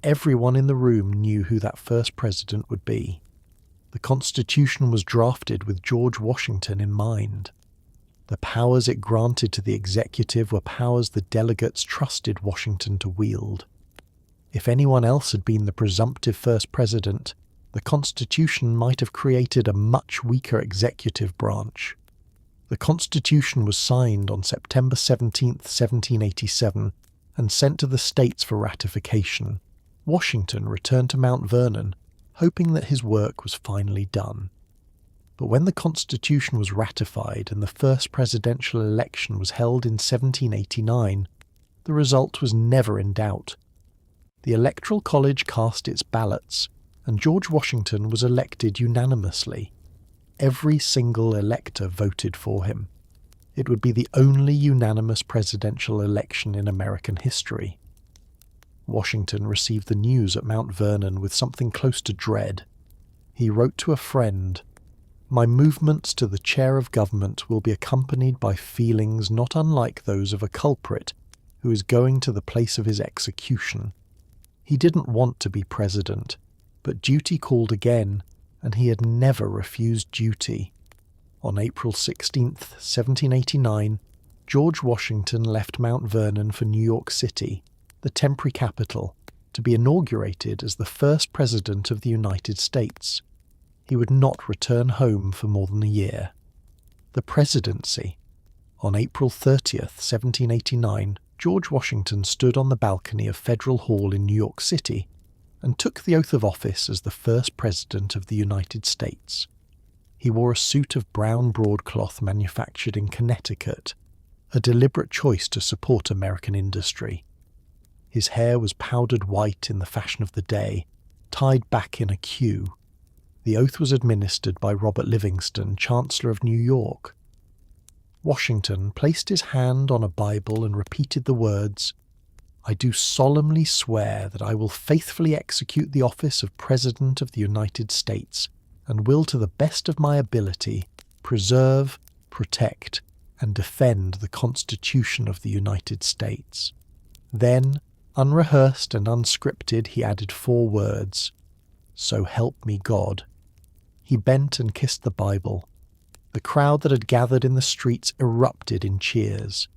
Everyone in the room knew who that first president would be. The Constitution was drafted with George Washington in mind. The powers it granted to the executive were powers the delegates trusted Washington to wield. If anyone else had been the presumptive first president, the Constitution might have created a much weaker executive branch. The Constitution was signed on September 17, 1787, and sent to the states for ratification. Washington returned to Mount Vernon, hoping that his work was finally done. But when the Constitution was ratified and the first presidential election was held in 1789, the result was never in doubt. The Electoral College cast its ballots, and George Washington was elected unanimously. Every single elector voted for him. It would be the only unanimous presidential election in American history. Washington received the news at Mount Vernon with something close to dread. He wrote to a friend, "My movements to the chair of government will be accompanied by feelings not unlike those of a culprit who is going to the place of his execution." He didn't want to be president, but duty called again, and he had never refused duty. On April 16, 1789, George Washington left Mount Vernon for New York City, the temporary capital, to be inaugurated as the first president of the United States. He would not return home for more than a year. The presidency. On April 30, 1789, George Washington stood on the balcony of Federal Hall in New York City and took the oath of office as the first president of the United States. He wore a suit of brown broadcloth manufactured in Connecticut, a deliberate choice to support American industry. His hair was powdered white in the fashion of the day, tied back in a queue. The oath was administered by Robert Livingston, Chancellor of New York. Washington placed his hand on a Bible and repeated the words, "I do solemnly swear that I will faithfully execute the office of President of the United States, and will to the best of my ability preserve, protect, and defend the Constitution of the United States." Then, unrehearsed and unscripted, he added 4 words, "So help me God." He bent and kissed the Bible. The crowd that had gathered in the streets erupted in cheers.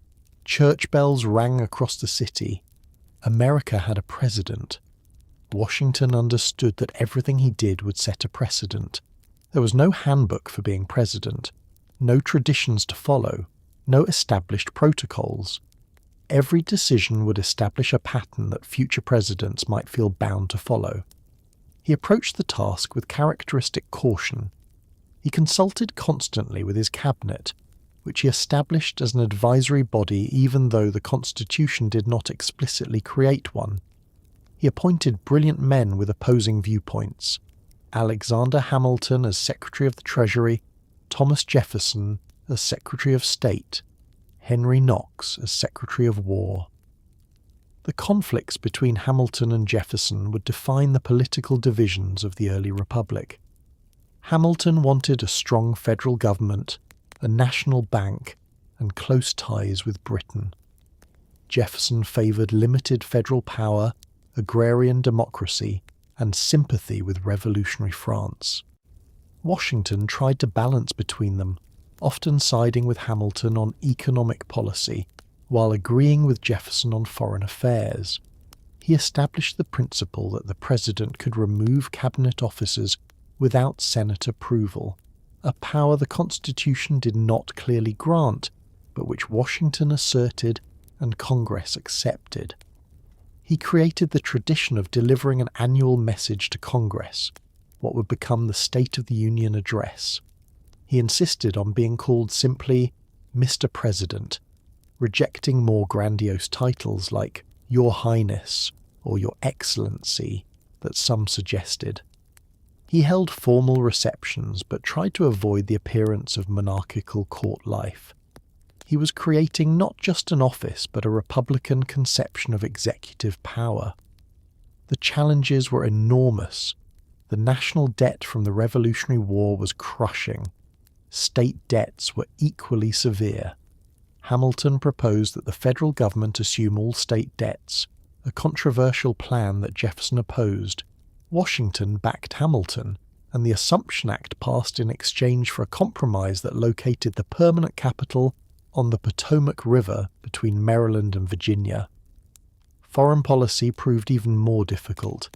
Church bells rang across the city. America had a president. Washington understood that everything he did would set a precedent. There was no handbook for being president, no traditions to follow, no established protocols. Every decision would establish a pattern that future presidents might feel bound to follow. He approached the task with characteristic caution. He consulted constantly with his cabinet, which he established as an advisory body even though the Constitution did not explicitly create one. He appointed brilliant men with opposing viewpoints: Alexander Hamilton as Secretary of the Treasury, Thomas Jefferson as Secretary of State, Henry Knox as Secretary of War. The conflicts between Hamilton and Jefferson would define the political divisions of the early republic. Hamilton wanted a strong federal government, a national bank, and close ties with Britain. Jefferson favoured limited federal power, agrarian democracy, and sympathy with revolutionary France. Washington tried to balance between them, often siding with Hamilton on economic policy while agreeing with Jefferson on foreign affairs. He established the principle that the president could remove cabinet officers without Senate approval, a power the Constitution did not clearly grant, but which Washington asserted and Congress accepted. He created the tradition of delivering an annual message to Congress, what would become the State of the Union Address. He insisted on being called simply Mr. President, rejecting more grandiose titles like Your Highness or Your Excellency that some suggested. He held formal receptions but tried to avoid the appearance of monarchical court life. He was creating not just an office but a Republican conception of executive power. The challenges were enormous. The national debt from the Revolutionary War was crushing. State debts were equally severe. Hamilton proposed that the federal government assume all state debts, a controversial plan that Jefferson opposed. Washington backed Hamilton, and the Assumption Act passed in exchange for a compromise that located the permanent capital on the Potomac River between Maryland and Virginia. Foreign policy proved even more difficult.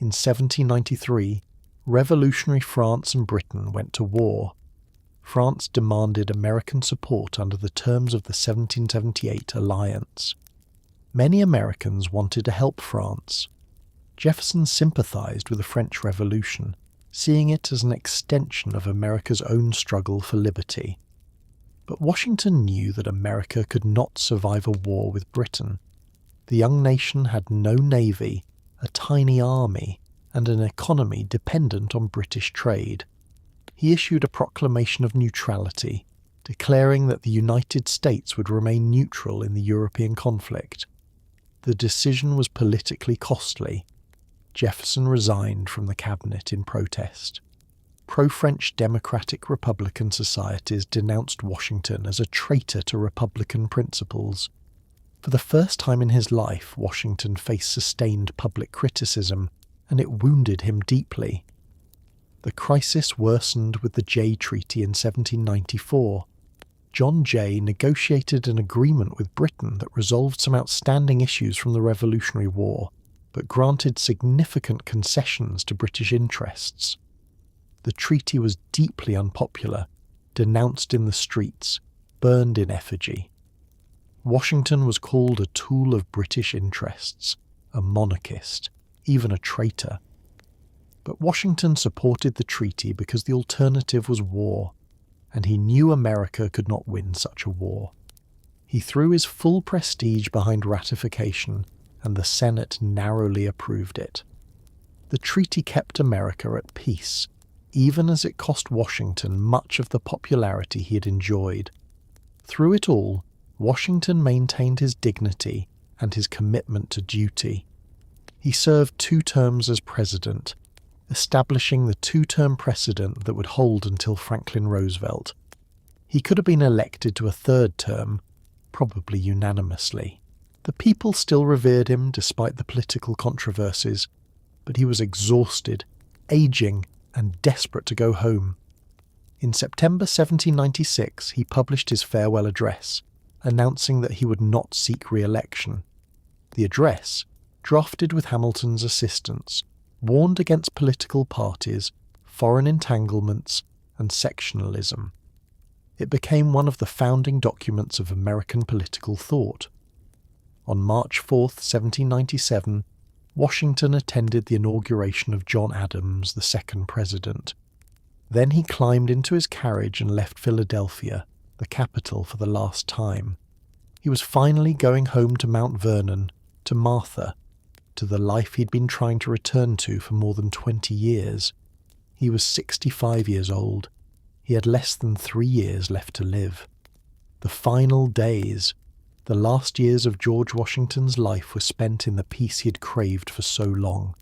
In 1793, revolutionary France and Britain went to war. France demanded American support under the terms of the 1778 alliance. Many Americans wanted to help France. Jefferson sympathized with the French Revolution, seeing it as an extension of America's own struggle for liberty. But Washington knew that America could not survive a war with Britain. The young nation had no navy, a tiny army, and an economy dependent on British trade. He issued a proclamation of neutrality, declaring that the United States would remain neutral in the European conflict. The decision was politically costly. Jefferson resigned from the cabinet in protest. Pro-French Democratic Republican societies denounced Washington as a traitor to Republican principles. For the first time in his life, Washington faced sustained public criticism, and it wounded him deeply. The crisis worsened with the Jay Treaty in 1794. John Jay negotiated an agreement with Britain that resolved some outstanding issues from the Revolutionary War, but granted significant concessions to British interests. The treaty was deeply unpopular, denounced in the streets, burned in effigy. Washington was called a tool of British interests, a monarchist, even a traitor. But Washington supported the treaty because the alternative was war, and he knew America could not win such a war. He threw his full prestige behind ratification, and the Senate narrowly approved it. The treaty kept America at peace, even as it cost Washington much of the popularity he had enjoyed. Through it all, Washington maintained his dignity and his commitment to duty. He served 2 terms as president, establishing the 2-term precedent that would hold until Franklin Roosevelt. He could have been elected to a 3rd term, probably unanimously. The people still revered him despite the political controversies, but he was exhausted, aging, and desperate to go home. In September 1796, he published his farewell address, announcing that he would not seek re-election. The address, drafted with Hamilton's assistance, warned against political parties, foreign entanglements, and sectionalism. It became one of the founding documents of American political thought. On March 4, 1797, Washington attended the inauguration of John Adams, the 2nd president. Then he climbed into his carriage and left Philadelphia, the capital, for the last time. He was finally going home to Mount Vernon, to Martha, to the life he'd been trying to return to for more than 20 years. He was 65 years old. He had less than 3 years left to live. The final days, the last years of George Washington's life, were spent in the peace he had craved for so long.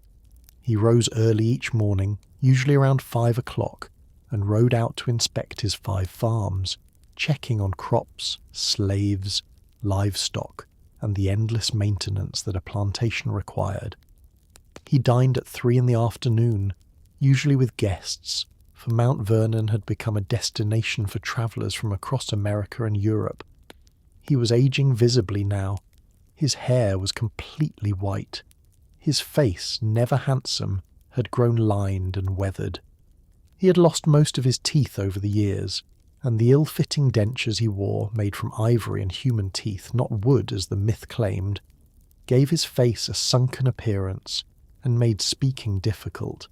He rose early each morning, usually around 5 o'clock, and rode out to inspect his 5 farms, checking on crops, slaves, livestock, and the endless maintenance that a plantation required. He dined at 3 in the afternoon, usually with guests, for Mount Vernon had become a destination for travelers from across America and Europe. He was aging visibly now. His hair was completely white. His face, never handsome, had grown lined and weathered. He had lost most of his teeth over the years, and the ill-fitting dentures he wore, made from ivory and human teeth, not wood as the myth claimed, gave his face a sunken appearance and made speaking difficult.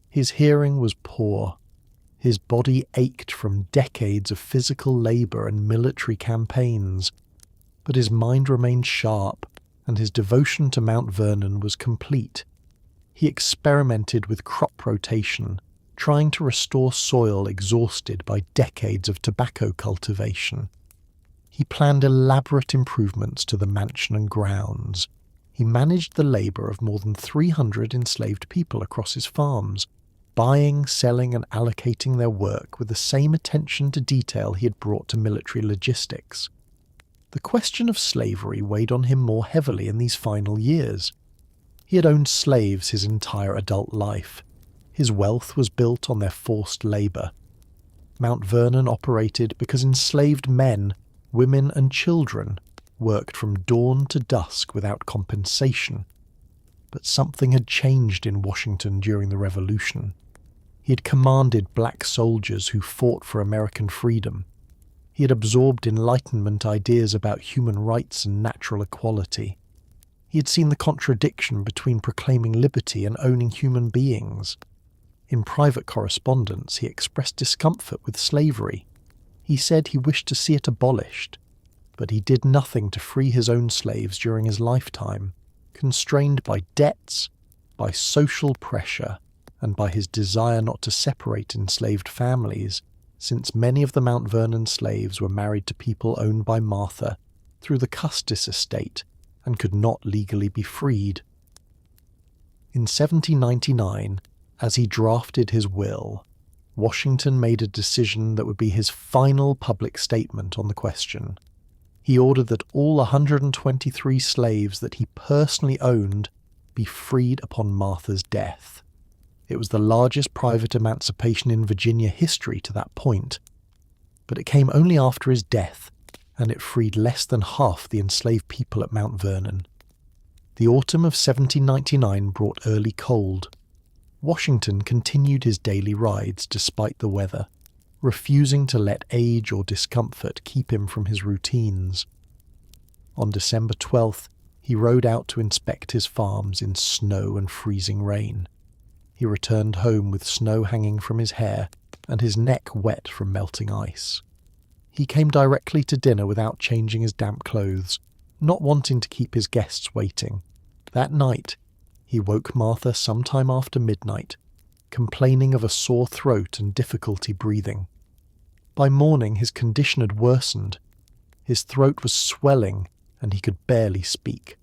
His hearing was poor. His body ached from decades of physical labour and military campaigns, but his mind remained sharp, and his devotion to Mount Vernon was complete. He experimented with crop rotation, trying to restore soil exhausted by decades of tobacco cultivation. He planned elaborate improvements to the mansion and grounds. He managed the labour of more than 300 enslaved people across his farms, buying, selling and allocating their work with the same attention to detail he had brought to military logistics. The question of slavery weighed on him more heavily in these final years. He had owned slaves his entire adult life. His wealth was built on their forced labour. Mount Vernon operated because enslaved men, women and children worked from dawn to dusk without compensation. But something had changed in Washington during the Revolution. He had commanded black soldiers who fought for American freedom. He had absorbed Enlightenment ideas about human rights and natural equality. He had seen the contradiction between proclaiming liberty and owning human beings. In private correspondence, he expressed discomfort with slavery. He said he wished to see it abolished, but he did nothing to free his own slaves during his lifetime, constrained by debts, by social pressure, and by his desire not to separate enslaved families, since many of the Mount Vernon slaves were married to people owned by Martha through the Custis estate and could not legally be freed. In 1799, as he drafted his will, Washington made a decision that would be his final public statement on the question. He ordered that all 123 slaves that he personally owned be freed upon Martha's death. It was the largest private emancipation in Virginia history to that point, but it came only after his death, and it freed less than half the enslaved people at Mount Vernon. The autumn of 1799 brought early cold. Washington continued his daily rides despite the weather, refusing to let age or discomfort keep him from his routines. On December 12th, he rode out to inspect his farms in snow and freezing rain. He returned home with snow hanging from his hair and his neck wet from melting ice. He came directly to dinner without changing his damp clothes, not wanting to keep his guests waiting. That night, he woke Martha sometime after midnight, complaining of a sore throat and difficulty breathing. By morning his condition had worsened. His throat was swelling and he could barely speak.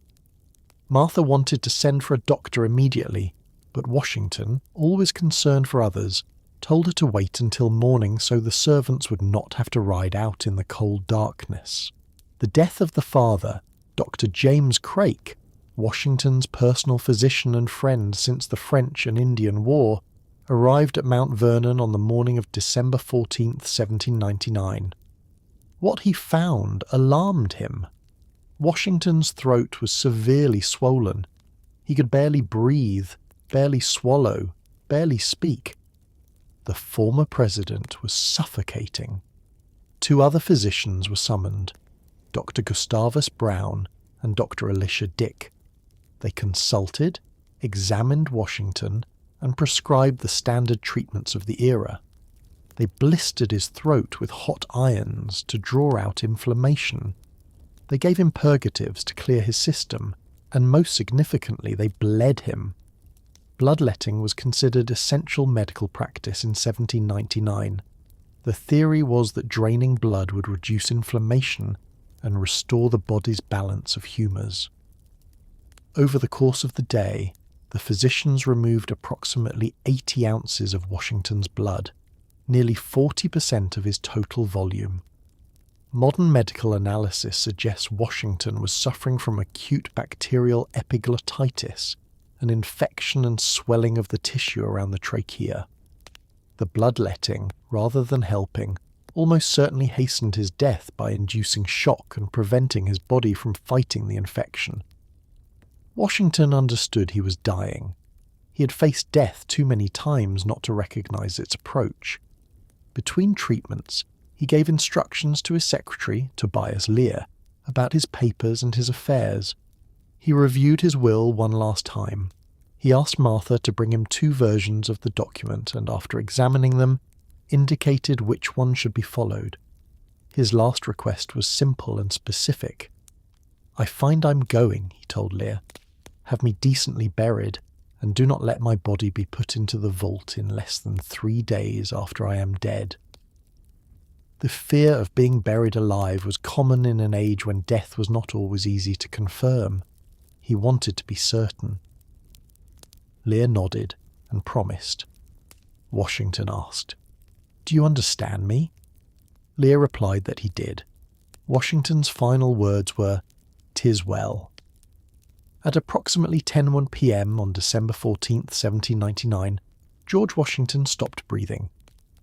Martha wanted to send for a doctor immediately, but Washington, always concerned for others, told her to wait until morning so the servants would not have to ride out in the cold darkness. The death of the father, Dr. James Craik, Washington's personal physician and friend since the French and Indian War, arrived at Mount Vernon on the morning of December 14, 1799. What he found alarmed him. Washington's throat was severely swollen. He could barely breathe, barely swallow, barely speak. The former president was suffocating. 2 other physicians were summoned, Dr. Gustavus Brown and Dr. Elisha Dick. They consulted, examined Washington, and prescribed the standard treatments of the era. They blistered his throat with hot irons to draw out inflammation. They gave him purgatives to clear his system, and most significantly, they bled him. Bloodletting was considered essential medical practice in 1799. The theory was that draining blood would reduce inflammation and restore the body's balance of humours. Over the course of the day, the physicians removed approximately 80 ounces of Washington's blood, nearly 40% of his total volume. Modern medical analysis suggests Washington was suffering from acute bacterial epiglottitis, an infection and swelling of the tissue around the trachea. The bloodletting, rather than helping, almost certainly hastened his death by inducing shock and preventing his body from fighting the infection. Washington understood he was dying. He had faced death too many times not to recognize its approach. Between treatments, he gave instructions to his secretary, Tobias Lear, about his papers and his affairs. He reviewed his will one last time. He asked Martha to bring him 2 versions of the document and, after examining them, indicated which one should be followed. His last request was simple and specific. "I find I'm going," he told Lear. "Have me decently buried, and do not let my body be put into the vault in less than 3 days after I am dead." The fear of being buried alive was common in an age when death was not always easy to confirm. He wanted to be certain. Lear nodded and promised. Washington asked, "Do you understand me?" Lear replied that he did. Washington's final words were, "'Tis well." At approximately 10:01 p.m. on December 14, 1799, George Washington stopped breathing.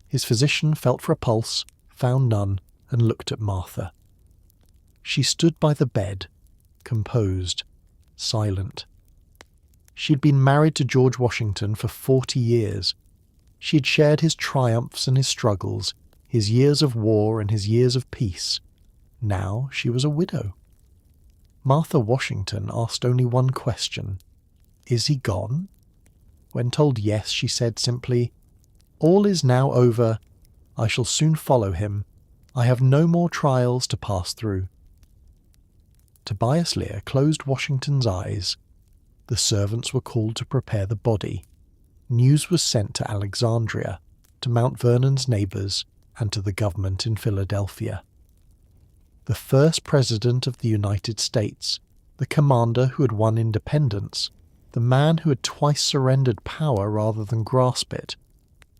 His physician felt for a pulse, found none, and looked at Martha. She stood by the bed, composed, silent. She had been married to George Washington for 40 years. She had shared his triumphs and his struggles, his years of war and his years of peace. Now she was a widow. Martha Washington asked only one question. "Is he gone?" When told yes, she said simply, "All is now over. I shall soon follow him. I have no more trials to pass through." Tobias Lear closed Washington's eyes. The servants were called to prepare the body. News was sent to Alexandria, to Mount Vernon's neighbours, and to the government in Philadelphia. The first President of the United States, the commander who had won independence, the man who had twice surrendered power rather than grasp it,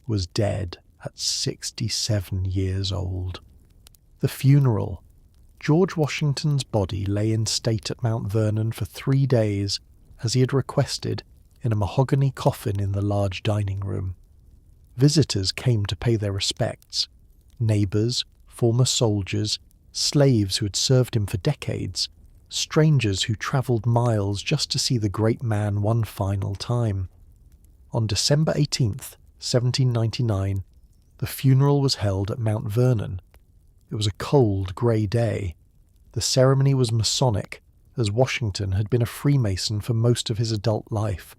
was dead at 67 years old. The funeral. George Washington's body lay in state at Mount Vernon for 3 days, as he had requested, in a mahogany coffin in the large dining room. Visitors came to pay their respects. Neighbours, former soldiers, slaves who had served him for decades, strangers who travelled miles just to see the great man one final time. On December 18th, 1799, the funeral was held at Mount Vernon. It was a cold, grey day. The ceremony was Masonic, as Washington had been a Freemason for most of his adult life.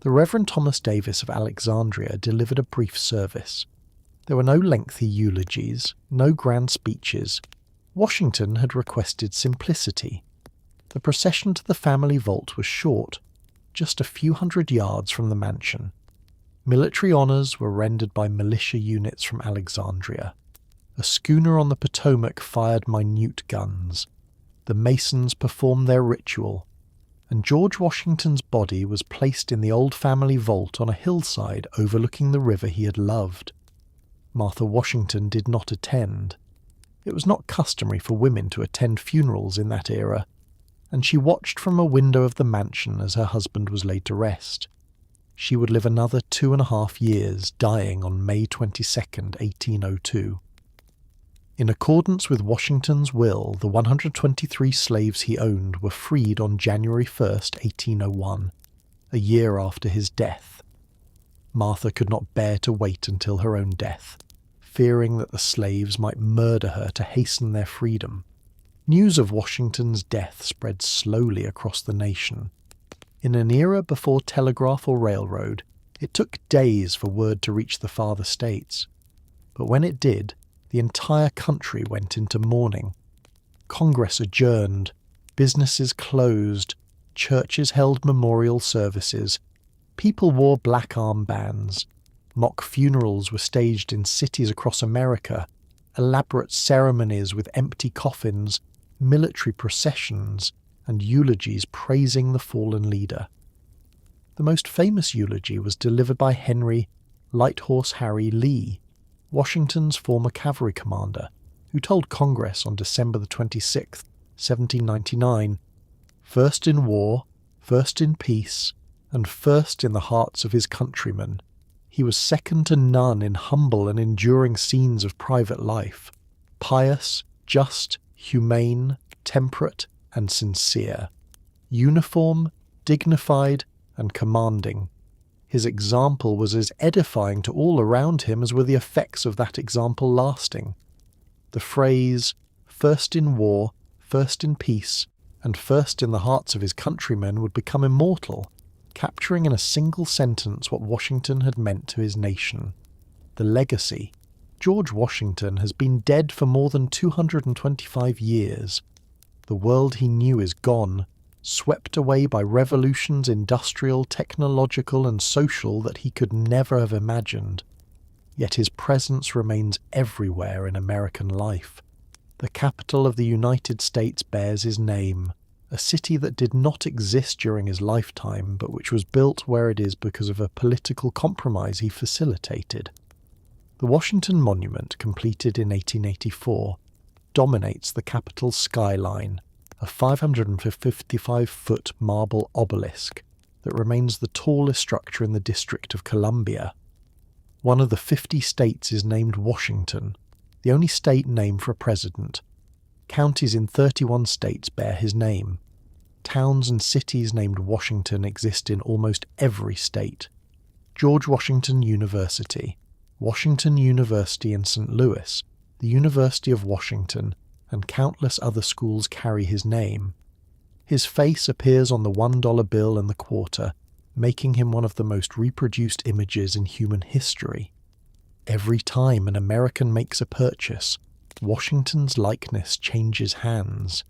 The Reverend Thomas Davis of Alexandria delivered a brief service. There were no lengthy eulogies, no grand speeches. Washington had requested simplicity. The procession to the family vault was short, just a few hundred yards from the mansion. Military honours were rendered by militia units from Alexandria. A schooner on the Potomac fired minute guns. The Masons performed their ritual, and George Washington's body was placed in the old family vault on a hillside overlooking the river he had loved. Martha Washington did not attend. It was not customary for women to attend funerals in that era, and she watched from a window of the mansion as her husband was laid to rest. She would live another 2.5 years, dying on May 22, 1802. In accordance with Washington's will, the 123 slaves he owned were freed on January 1, 1801, a year after his death. Martha could not bear to wait until her own death, fearing that the slaves might murder her to hasten their freedom. News of Washington's death spread slowly across the nation. In an era before telegraph or railroad, it took days for word to reach the farther states. But when it did, the entire country went into mourning. Congress adjourned, businesses closed, churches held memorial services, people wore black armbands, mock funerals were staged in cities across America, elaborate ceremonies with empty coffins, military processions, and eulogies praising the fallen leader. The most famous eulogy was delivered by Henry Light Horse Harry Lee, Washington's former cavalry commander, who told Congress on December 26, 1799, "First in war, first in peace, and first in the hearts of his countrymen, He was second to none in humble and enduring scenes of private life, pious, just, humane, temperate, and sincere, uniform, dignified, and commanding. His example was as edifying to all around him as were the effects of that example lasting. The phrase, "first in war, first in peace, and first in the hearts of his countrymen," would become immortal, capturing in a single sentence what Washington had meant to his nation. The legacy. George Washington has been dead for more than 225 years. The world he knew is gone, swept away by revolutions industrial, technological, and social that he could never have imagined. Yet his presence remains everywhere in American life. The capital of the United States bears his name, a city that did not exist during his lifetime, but which was built where it is because of a political compromise he facilitated. The Washington Monument, completed in 1884, dominates the Capitol's skyline, a 555-foot marble obelisk that remains the tallest structure in the District of Columbia. One of the 50 states is named Washington, the only state named for a president. Counties in 31 states bear his name. Towns and cities named Washington exist in almost every state. George Washington University, Washington University in St. Louis, the University of Washington, and countless other schools carry his name. His face appears on the $1 bill and the quarter, making him one of the most reproduced images in human history. Every time an American makes a purchase, Washington's likeness changes hands.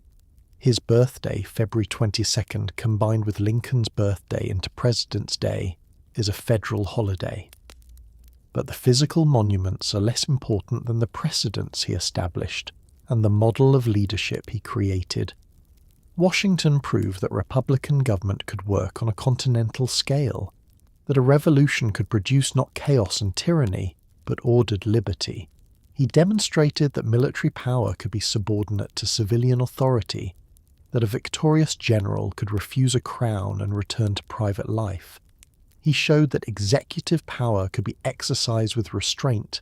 His birthday, February 22nd, combined with Lincoln's birthday into President's Day, is a federal holiday. But the physical monuments are less important than the precedents he established and the model of leadership he created. Washington proved that Republican government could work on a continental scale, that a revolution could produce not chaos and tyranny, but ordered liberty. He demonstrated that military power could be subordinate to civilian authority, that a victorious general could refuse a crown and return to private life. He showed that executive power could be exercised with restraint,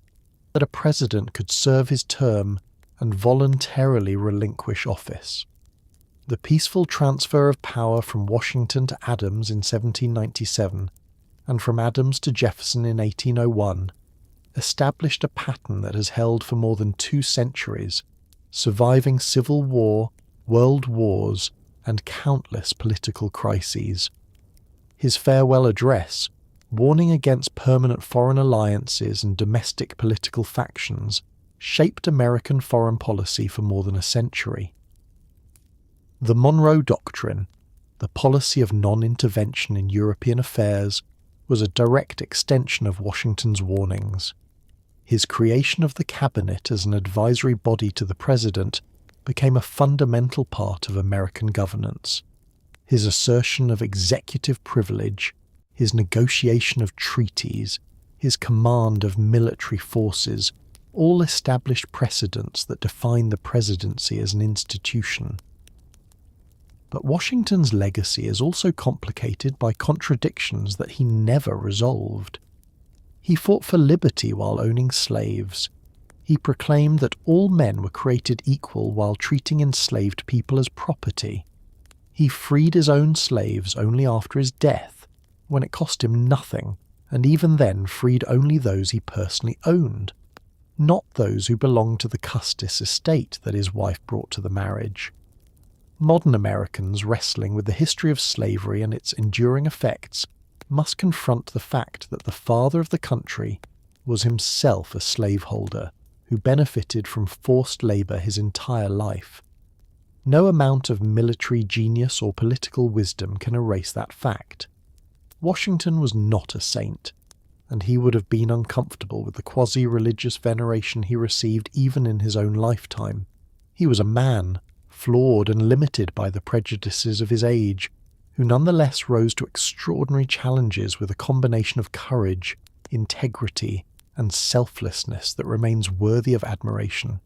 that a president could serve his term and voluntarily relinquish office. The peaceful transfer of power from Washington to Adams in 1797 and from Adams to Jefferson in 1801 established a pattern that has held for more than 2 centuries, surviving civil war, world wars, and countless political crises. His farewell address, warning against permanent foreign alliances and domestic political factions, shaped American foreign policy for more than a century. The Monroe Doctrine, the policy of non-intervention in European affairs, was a direct extension of Washington's warnings. His creation of the cabinet as an advisory body to the president became a fundamental part of American governance. His assertion of executive privilege, his negotiation of treaties, his command of military forces, all established precedents that define the presidency as an institution. But Washington's legacy is also complicated by contradictions that he never resolved. He fought for liberty while owning slaves. He proclaimed that all men were created equal while treating enslaved people as property. He freed his own slaves only after his death, when it cost him nothing, and even then freed only those he personally owned, not those who belonged to the Custis estate that his wife brought to the marriage. Modern Americans wrestling with the history of slavery and its enduring effects must confront the fact that the father of the country was himself a slaveholder who benefited from forced labor his entire life. No amount of military genius or political wisdom can erase that fact. Washington was not a saint, and he would have been uncomfortable with the quasi-religious veneration he received even in his own lifetime. He was a man, flawed and limited by the prejudices of his age, who nonetheless rose to extraordinary challenges with a combination of courage, integrity, and selflessness that remains worthy of admiration.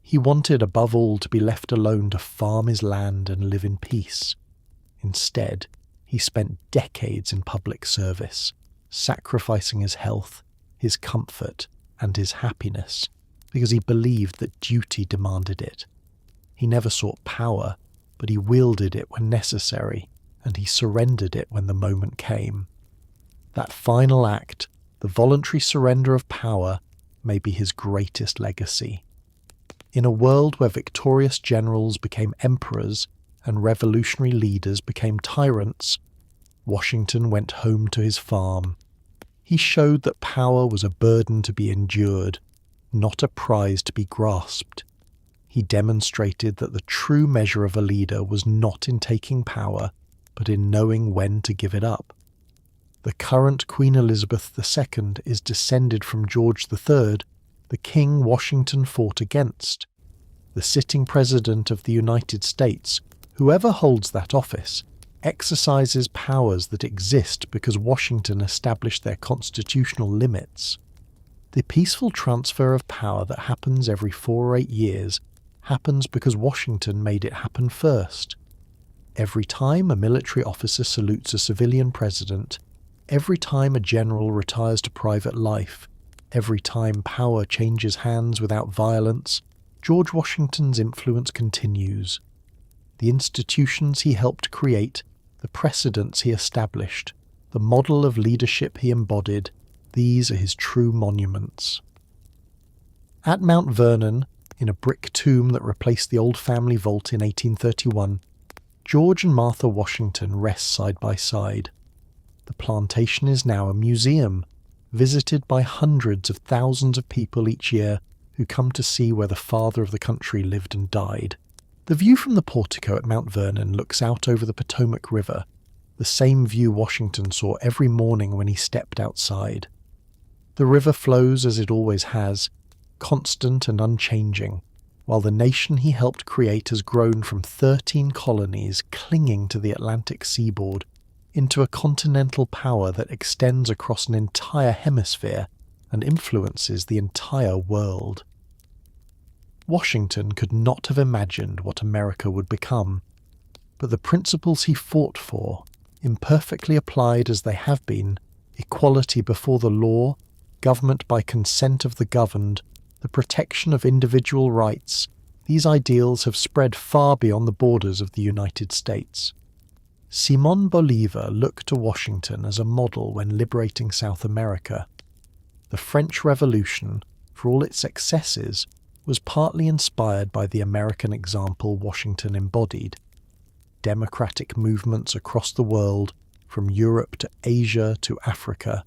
He wanted above all to be left alone to farm his land and live in peace. Instead, he spent decades in public service, sacrificing his health, his comfort, and his happiness, because he believed that duty demanded it. He never sought power, but he wielded it when necessary, and he surrendered it when the moment came. That final act, the voluntary surrender of power, may be his greatest legacy. In a world where victorious generals became emperors and revolutionary leaders became tyrants, Washington went home to his farm. He showed that power was a burden to be endured, not a prize to be grasped. He demonstrated that the true measure of a leader was not in taking power, but in knowing when to give it up. The current Queen Elizabeth II is descended from George III, the king Washington fought against. The sitting President of the United States, whoever holds that office, exercises powers that exist because Washington established their constitutional limits. The peaceful transfer of power that happens every 4 or 8 years happens because Washington made it happen first. Every time a military officer salutes a civilian president, every time a general retires to private life, every time power changes hands without violence, George Washington's influence continues. The institutions he helped create, the precedents he established, the model of leadership he embodied, these are his true monuments. At Mount Vernon, in a brick tomb that replaced the old family vault in 1831, George and Martha Washington rest side by side. The plantation is now a museum, visited by hundreds of thousands of people each year who come to see where the father of the country lived and died. The view from the portico at Mount Vernon looks out over the Potomac River, the same view Washington saw every morning when he stepped outside. The river flows as it always has, constant and unchanging, while the nation he helped create has grown from 13 colonies clinging to the Atlantic seaboard into a continental power that extends across an entire hemisphere and influences the entire world. Washington could not have imagined what America would become, but the principles he fought for, imperfectly applied as they have been, equality before the law, government by consent of the governed, the protection of individual rights, these ideals have spread far beyond the borders of the United States. Simón Bolívar looked to Washington as a model when liberating South America. The French Revolution, for all its excesses, was partly inspired by the American example Washington embodied. Democratic movements across the world, from Europe to Asia to Africa,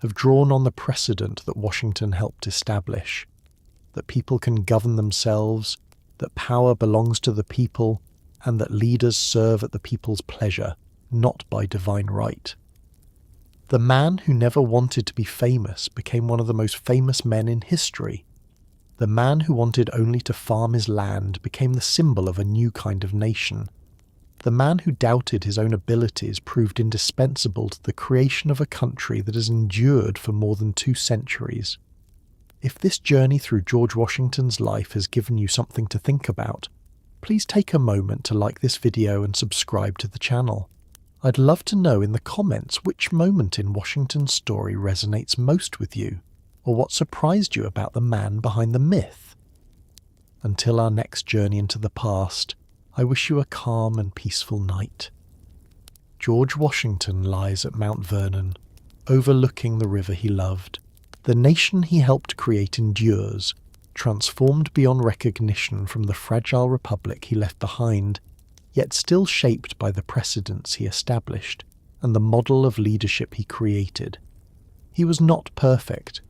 have drawn on the precedent that Washington helped establish, that people can govern themselves, that power belongs to the people, and that leaders serve at the people's pleasure, not by divine right. The man who never wanted to be famous became one of the most famous men in history. The man who wanted only to farm his land became the symbol of a new kind of nation. The man who doubted his own abilities proved indispensable to the creation of a country that has endured for more than 2 centuries. If this journey through George Washington's life has given you something to think about, please take a moment to like this video and subscribe to the channel. I'd love to know in the comments which moment in Washington's story resonates most with you, or what surprised you about the man behind the myth. Until our next journey into the past, I wish you a calm and peaceful night. George Washington lies at Mount Vernon, overlooking the river he loved. The nation he helped create endures, transformed beyond recognition from the fragile republic he left behind, yet still shaped by the precedents he established and the model of leadership he created. He was not perfect,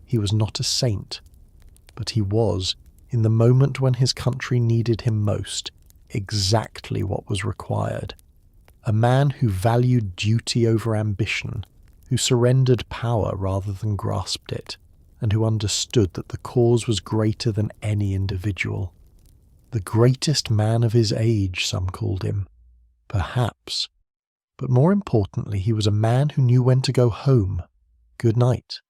he was not a saint, but he was, in the moment when his country needed him most, exactly what was required. A man who valued duty over ambition, who surrendered power rather than grasped it, and who understood that the cause was greater than any individual. The greatest man of his age, some called him. Perhaps. But more importantly, he was a man who knew when to go home. Good night.